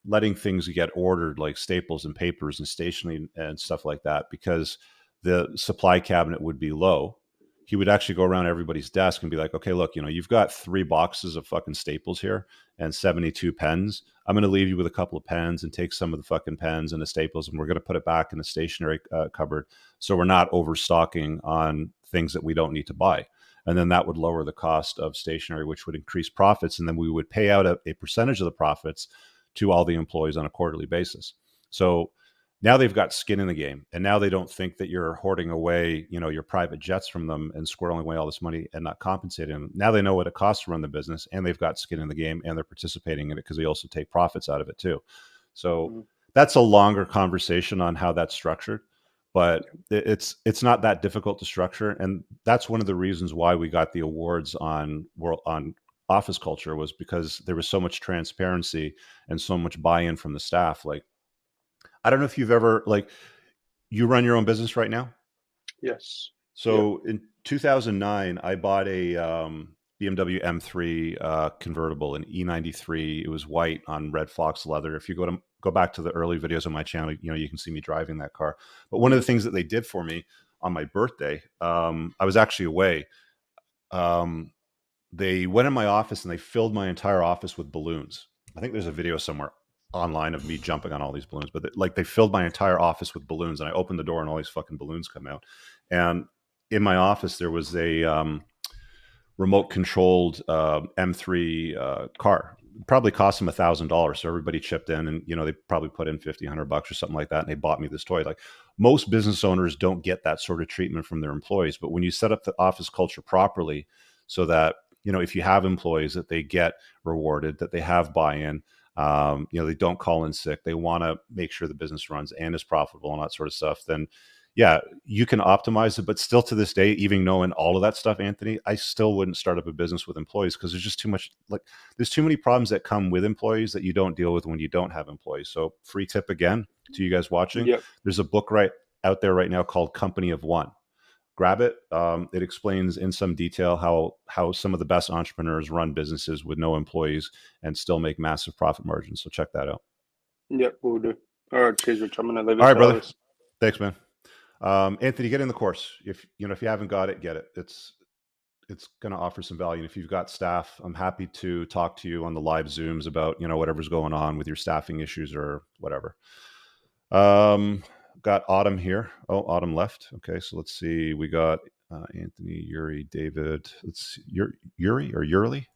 letting things get ordered like staples and papers and stationery and stuff like that, because the supply cabinet would be low. He would actually go around everybody's desk and be like, okay, look, you've got 3 boxes of fucking staples here and 72 pens. I'm going to leave you with a couple of pens and take some of the fucking pens and the staples, and we're going to put it back in the stationery cupboard, so we're not overstocking on things that we don't need to buy. And then that would lower the cost of stationery, which would increase profits. And then we would pay out a percentage of the profits to all the employees on a quarterly basis. So now they've got skin in the game, and now they don't think that you're hoarding away, your private jets from them and squirreling away all this money and not compensating them. Now they know what it costs to run the business, and they've got skin in the game, and they're participating in it because they also take profits out of it too. So that's a longer conversation on how that's structured, but it's not that difficult to structure. And that's one of the reasons why we got the awards on office culture, was because there was so much transparency and so much buy-in from the staff. Like, I don't know if you've ever, you run your own business right now? Yes. So in 2009, I bought a BMW M3 convertible, an E93. It was white on red fox leather. If you go back to the early videos on my channel, you can see me driving that car. But one of the things that they did for me on my birthday, I was actually away. They went in my office and they filled my entire office with balloons. I think there's a video somewhere online of me jumping on all these balloons, but they filled my entire office with balloons, and I opened the door and all these fucking balloons come out. And in my office, there was a remote controlled M3 car. It probably cost them $1,000. So everybody chipped in, and, they probably put in $50, $100 or something like that. And they bought me this toy. Like, most business owners don't get that sort of treatment from their employees. But when you set up the office culture properly, so that, if you have employees, that they get rewarded, that they have buy-in, they don't call in sick, they want to make sure the business runs and is profitable and that sort of stuff, then yeah, you can optimize it. But still, to this day, even knowing all of that stuff, Anthony, I still wouldn't start up a business with employees, because there's just too much, there's too many problems that come with employees that you don't deal with when you don't have employees. So free tip again to you guys watching. Yep. There's a book right out there right now called Company of One. Grab it. It explains in some detail how some of the best entrepreneurs run businesses with no employees and still make massive profit margins. So check that out. Yep, we'll do. All right, cheers, Rich. I'm gonna leave it. All right, brother. Thanks, man. Anthony, get in the course. If you haven't got it, get it. It's going to offer some value. And if you've got staff, I'm happy to talk to you on the live Zooms about whatever's going on with your staffing issues or whatever. Got Autumn here. Oh, Autumn left. Okay, so let's see. We got Anthony, Yuri, David. Let's see. Yuri or Yurli?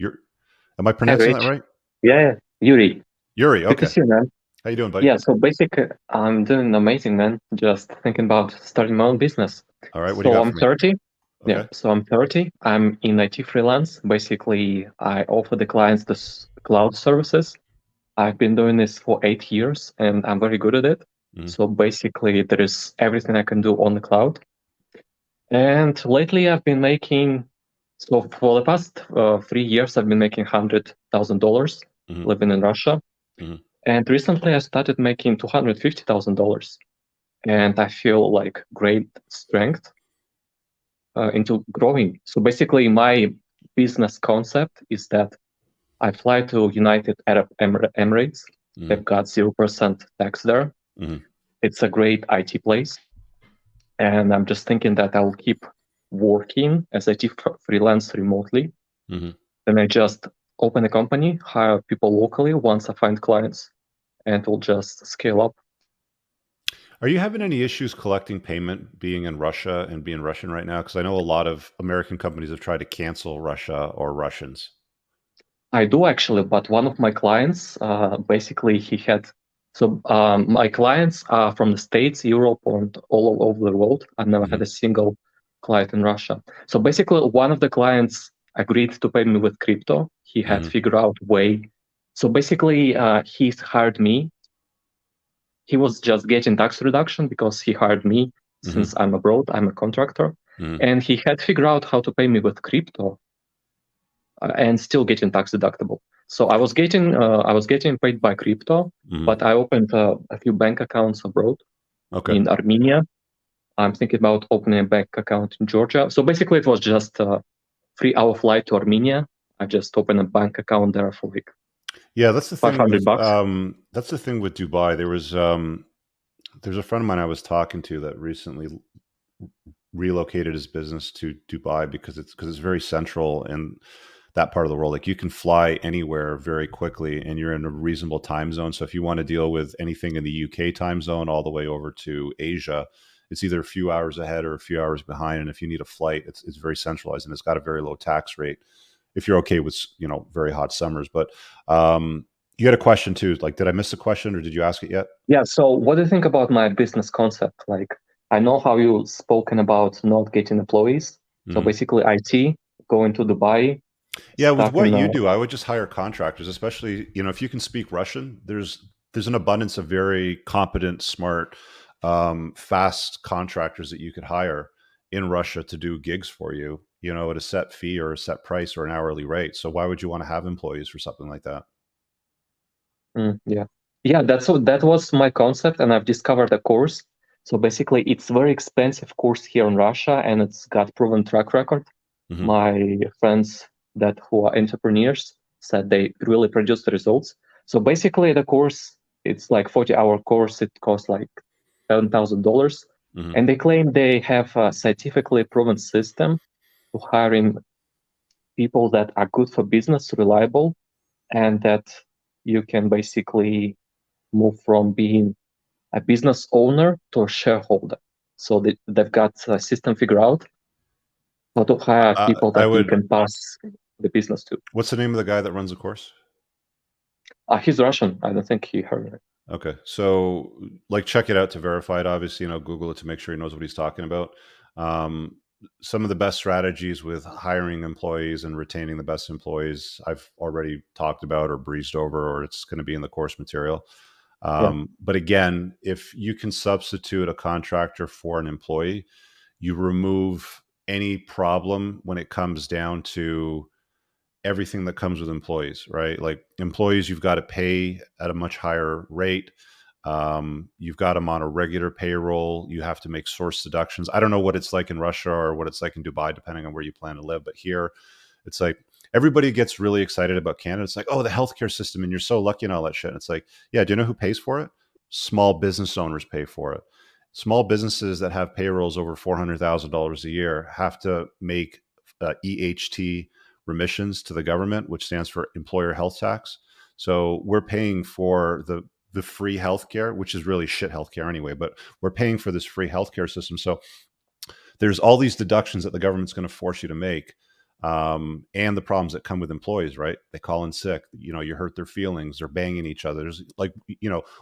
Am I pronouncing that right? Yeah, Yuri. Yuri, okay. Good to see you, man. How you doing, buddy? Yeah, so basically, I'm doing amazing, man. Just thinking about starting my own business. All right, what do you got for me? 30. Okay. Yeah, so I'm 30. I'm in IT freelance. Basically, I offer the clients the cloud services. I've been doing this for 8 years, and I'm very good at it. So basically, there is everything I can do on the cloud. And lately, I've been making, so for the past 3 years, I've been making $100,000 living in Russia. And recently, I started making $250,000. And I feel like great strength into growing. So basically, my business concept is that I fly to United Arab Emirates. They've got 0% tax there. It's a great IT place. And I'm just thinking that I'll keep working as IT freelance remotely. Then I just open a company, hire people locally once I find clients, and we'll just scale up. Are you having any issues collecting payment being in Russia and being Russian right now? Because I know a lot of American companies have tried to cancel Russia or Russians. I do actually, but one of my clients, basically he had, so my clients are from the States, Europe, and all over the world. I've never had a single client in Russia. So basically one of the clients agreed to pay me with crypto. He had figured out a way. So basically he's hired me. He was just getting tax reduction because he hired me since I'm abroad, I'm a contractor. And he had figured out how to pay me with crypto and still getting tax deductible. So I was getting paid by crypto, but I opened a few bank accounts abroad in Armenia. I'm thinking about opening a bank account in Georgia. So basically it was just a 3-hour flight to Armenia. I just opened a bank account there for a week. Yeah, that's the thing with $500. that's the thing with Dubai. There's a friend of mine I was talking to that recently relocated his business to Dubai because it's very central in that part of the world. Like you can fly anywhere very quickly and you're in a reasonable time zone. So if you want to deal with anything in the UK time zone all the way over to Asia, it's either a few hours ahead or a few hours behind. And if you need a flight, it's very centralized and it's got a very low tax rate if you're okay with, very hot summers. But you had a question too. Like, did I miss a question or did you ask it yet? Yeah. So what do you think about my business concept? Like, I know how you've spoken about not getting employees. So basically IT, going to Dubai. Yeah, with what you do, I would just hire contractors, especially, if you can speak Russian, there's an abundance of very competent, smart, fast contractors that you could hire in Russia to do gigs for you, at a set fee or a set price or an hourly rate. So why would you want to have employees for something like that? Yeah. That was my concept, and I've discovered a course. So basically, it's very expensive course here in Russia, and it's got proven track record. My friends who are entrepreneurs said they really produce the results. So basically, the course, it's like 40-hour course. It costs like $7,000, and they claim they have a scientifically proven system to hiring people that are good for business, reliable, and that you can basically move from being a business owner to a shareholder. So they've got a system figured out how to hire people that you can pass the business to. What's the name of the guy that runs the course? He's Russian. I don't think he heard it. Okay. So check it out to verify it. Obviously, Google it to make sure he knows what he's talking about. Some of the best strategies with hiring employees and retaining the best employees I've already talked about or breezed over, or it's going to be in the course material. But again, if you can substitute a contractor for an employee, you remove any problem when it comes down to everything that comes with employees, right? Like employees, you've got to pay at a much higher rate. You've got them on a regular payroll. You have to make source deductions. I don't know what it's like in Russia or what it's like in Dubai, depending on where you plan to live. But here, it's like everybody gets really excited about Canada. It's like, oh, the healthcare system, and you're so lucky and all that shit. And it's like, yeah, do you know who pays for it? Small business owners pay for it. Small businesses that have payrolls over $400,000 a year have to make EHT remissions to the government, which stands for employer health tax. So we're paying for the free healthcare, which is really shit healthcare anyway, but we're paying for this free healthcare system. So there's all these deductions that the government's going to force you to make. And the problems that come with employees, right? They call in sick, you hurt their feelings, they're banging each other. There's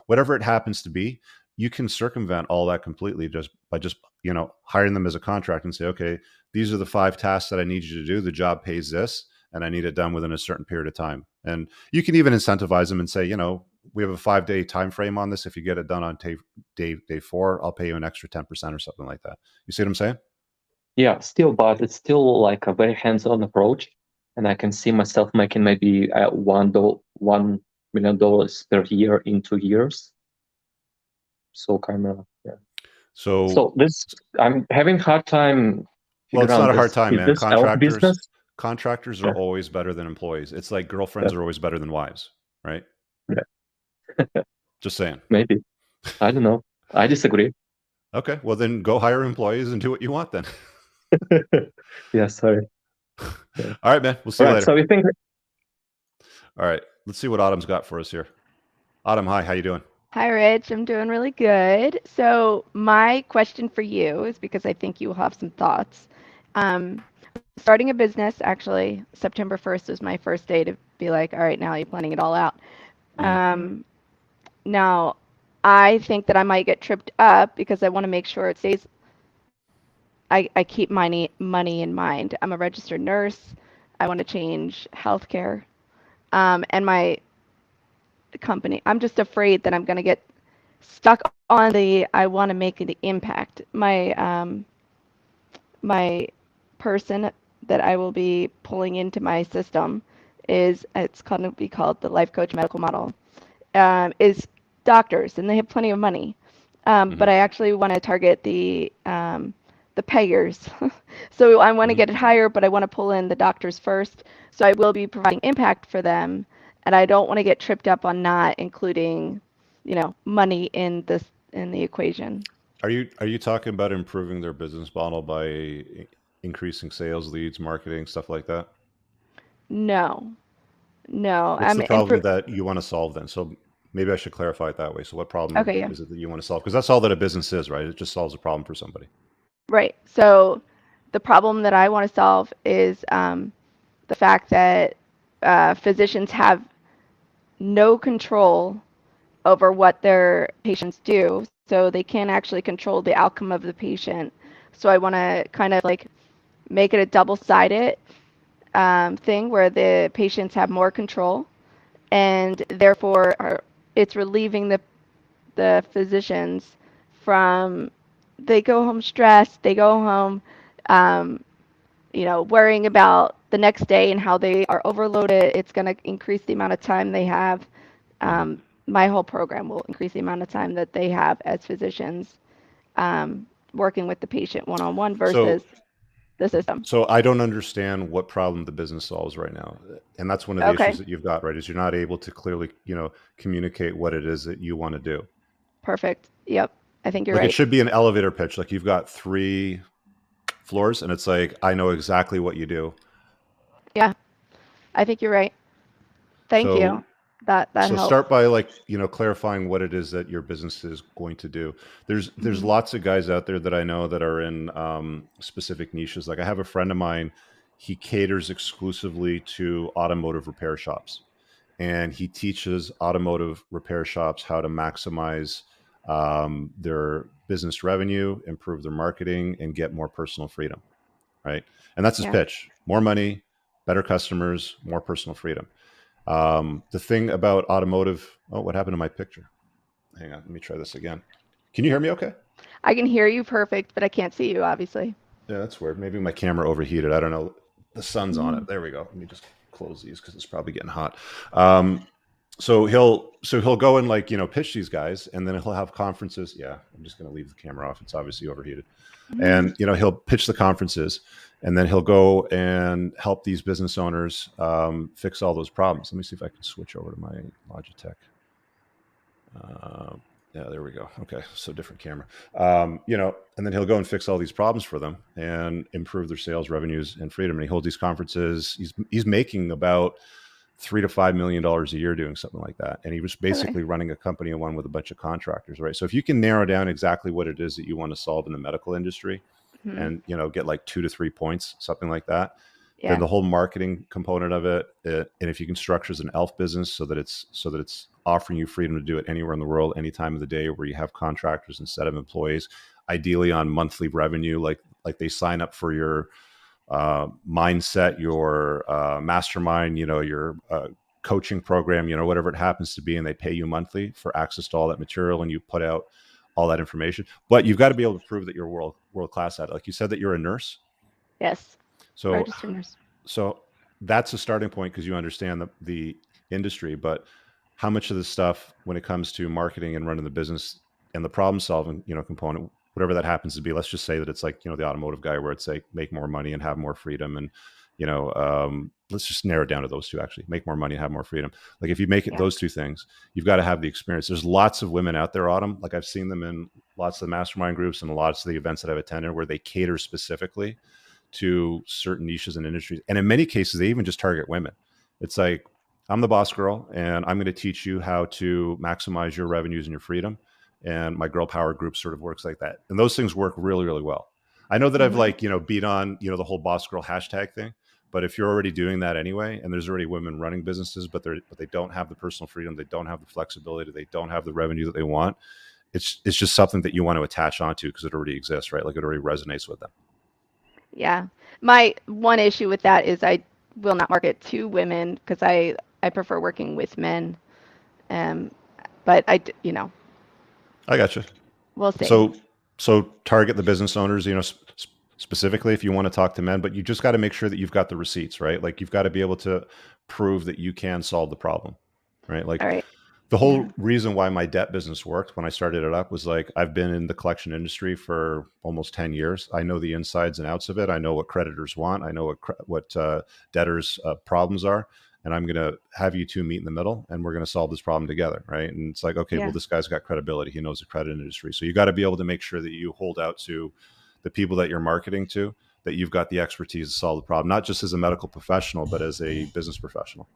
whatever it happens to be, you can circumvent all that completely just by hiring them as a contract and say, okay, these are the 5 tasks that I need you to do. The job pays this, and I need it done within a certain period of time. And you can even incentivize them and say, we have a 5-day time frame on this. If you get it done on day 4, I'll pay you an extra 10% or something like that. You see what I'm saying? Yeah, but it's still like a very hands-on approach, and I can see myself making maybe $1 million per year in 2 years. So kind of, yeah. So this, I'm having a hard time. Well, it's not a hard time, man. Contractors are Yeah. always better than employees. It's like girlfriends are always better than wives, right? Yeah. Just saying. Maybe. I don't know. I disagree. Okay. Well, then go hire employees and do what you want then. Yeah, sorry. Yeah. All right, man. We'll see you later. So you think... All right. Let's see what Autumn's got for us here. Autumn, hi. How you doing? Hi, Rich. I'm doing really good. So my question for you is because I think you will have some thoughts. Starting a business, actually, September 1st was my first day to be like, all right, now you're planning it all out. Now, I think that I might get tripped up because I want to make sure it stays. I keep money in mind. I'm a registered nurse. I want to change healthcare. And my company, I'm just afraid that I'm going to get stuck on I want to make the impact. My person that I will be pulling into my system it's going to be called the life coach medical model, is doctors, and they have plenty of money. But I actually want to target the payers. So I want to get it higher, but I want to pull in the doctors first. So I will be providing impact for them. and I don't want to get tripped up on not including, money in the equation. Are you talking about improving their business model by increasing sales, leads, marketing, stuff like that? No, no. What's the problem that you want to solve then? So maybe I should clarify it that way. So what problem is it that you want to solve? Because that's all that a business is, right? It just solves a problem for somebody. Right. So the problem that I want to solve is the fact that physicians have no control over what their patients do. So they can't actually control the outcome of the patient. So I want to kind of like make it a double-sided thing where the patients have more control, and therefore it's relieving the physicians from, they go home stressed, they go home worrying about the next day and how they are overloaded. It's going to increase the amount of time they have. My whole program will increase the amount of time that they have as physicians working with the patient one-on-one versus the system. So I don't understand what problem the business solves right now. And that's one of the issues that you've got, right? Is you're not able to clearly, communicate what it is that you want to do. Perfect. Yep. I think you're right. It should be an elevator pitch. Like you've got 3 floors and it's like, I know exactly what you do. Yeah. I think you're right. Thank you. That so helps. Start by clarifying what it is that your business is going to do. There's lots of guys out there that I know that are in specific niches. Like I have a friend of mine, he caters exclusively to automotive repair shops, and he teaches automotive repair shops how to maximize their business revenue, improve their marketing, and get more personal freedom. Right. And that's his pitch: more money, better customers, more personal freedom. The thing about automotive, what happened to my picture? Hang on, let me try this again. Can you hear me okay? I can hear you perfect, but I can't see you, obviously. Yeah, that's weird. Maybe my camera overheated. I don't know. The sun's on it. There we go. Let me just close these because it's probably getting hot. So he'll go and pitch these guys, and then he'll have conferences. Yeah, I'm just going to leave the camera off. It's obviously overheated. And he'll pitch the conferences, and then he'll go and help these business owners fix all those problems. Let me see if I can switch over to my Logitech. Yeah, there we go. Okay, so different camera. And then he'll go and fix all these problems for them and improve their sales, revenues, and freedom. And he holds these conferences. He's making about $3 to $5 million a year doing something like that. And he was basically running a company and one with a bunch of contractors, right? So if you can narrow down exactly what it is that you want to solve in the medical industry and, get like 2 to 3 points, something like that, then the whole marketing component of it, and if you can structure as an ELF business so that it's offering you freedom to do it anywhere in the world, any time of the day, where you have contractors instead of employees, ideally on monthly revenue, like they sign up for your mindset, your mastermind, your coaching program, whatever it happens to be, and they pay you monthly for access to all that material, and you put out all that information. But you've got to be able to prove that you're world class at it. Like you said that you're a nurse. Yes. So registered nurse. So that's a starting point because you understand the industry. But how much of this stuff, when it comes to marketing and running the business and the problem solving, component, whatever that happens to be, let's just say that it's like, the automotive guy where it's like make more money and have more freedom. And, let's just narrow it down to those two, actually make more money and have more freedom. Like if you make it those two things, you've got to have the experience. There's lots of women out there, Autumn. Like I've seen them in lots of the mastermind groups and lots of the events that I've attended where they cater specifically to certain niches and industries. And in many cases, they even just target women. It's like, I'm the boss girl and I'm going to teach you how to maximize your revenues and your freedom. And my girl power group sort of works like that. And those things work really, really well. I know that I've beat on, the whole boss girl hashtag thing, but if you're already doing that anyway, and there's already women running businesses, but they don't have the personal freedom, they don't have the flexibility, they don't have the revenue that they want. It's just something that you want to attach onto because it already exists, right? Like it already resonates with them. Yeah. My one issue with that is I will not market to women because I prefer working with men. But I got you. We'll see. So target the business owners, specifically if you want to talk to men, but you just got to make sure that you've got the receipts, right? Like you've got to be able to prove that you can solve the problem, right? Like the whole reason why my debt business worked when I started it up was like, I've been in the collection industry for almost 10 years. I know the insides and outs of it. I know what creditors want. I know what debtors' problems are. and I'm going to have you two meet in the middle, and we're going to solve this problem together, right? And it's like, okay, well, this guy's got credibility. He knows the credit industry. So you got to be able to make sure that you hold out to the people that you're marketing to, that you've got the expertise to solve the problem, not just as a medical professional, but as a business professional.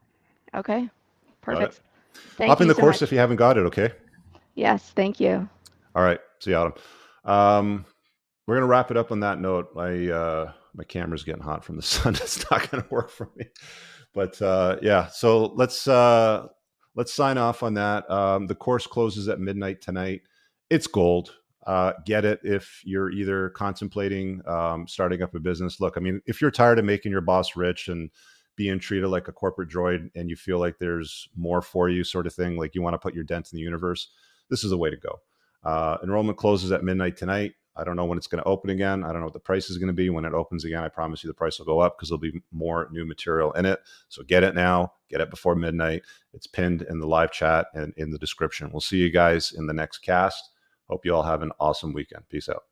Okay, perfect. Hop in the course if you haven't got it, okay? Yes, thank you. All right, see you, Autumn. We're going to wrap it up on that note. My camera's getting hot from the sun. It's not going to work for me. But yeah, so let's sign off on that. The course closes at midnight tonight. It's gold. Get it if you're either contemplating starting up a business. Look, I mean, if you're tired of making your boss rich and being treated like a corporate droid, and you feel like there's more for you, sort of thing, like you want to put your dent in the universe, this is the way to go. Enrollment closes at midnight tonight. I don't know when it's going to open again. I don't know what the price is going to be when it opens again. I promise you the price will go up because there'll be more new material in it. So get it now. Get it before midnight. It's pinned in the live chat and in the description. We'll see you guys in the next cast. Hope you all have an awesome weekend. Peace out.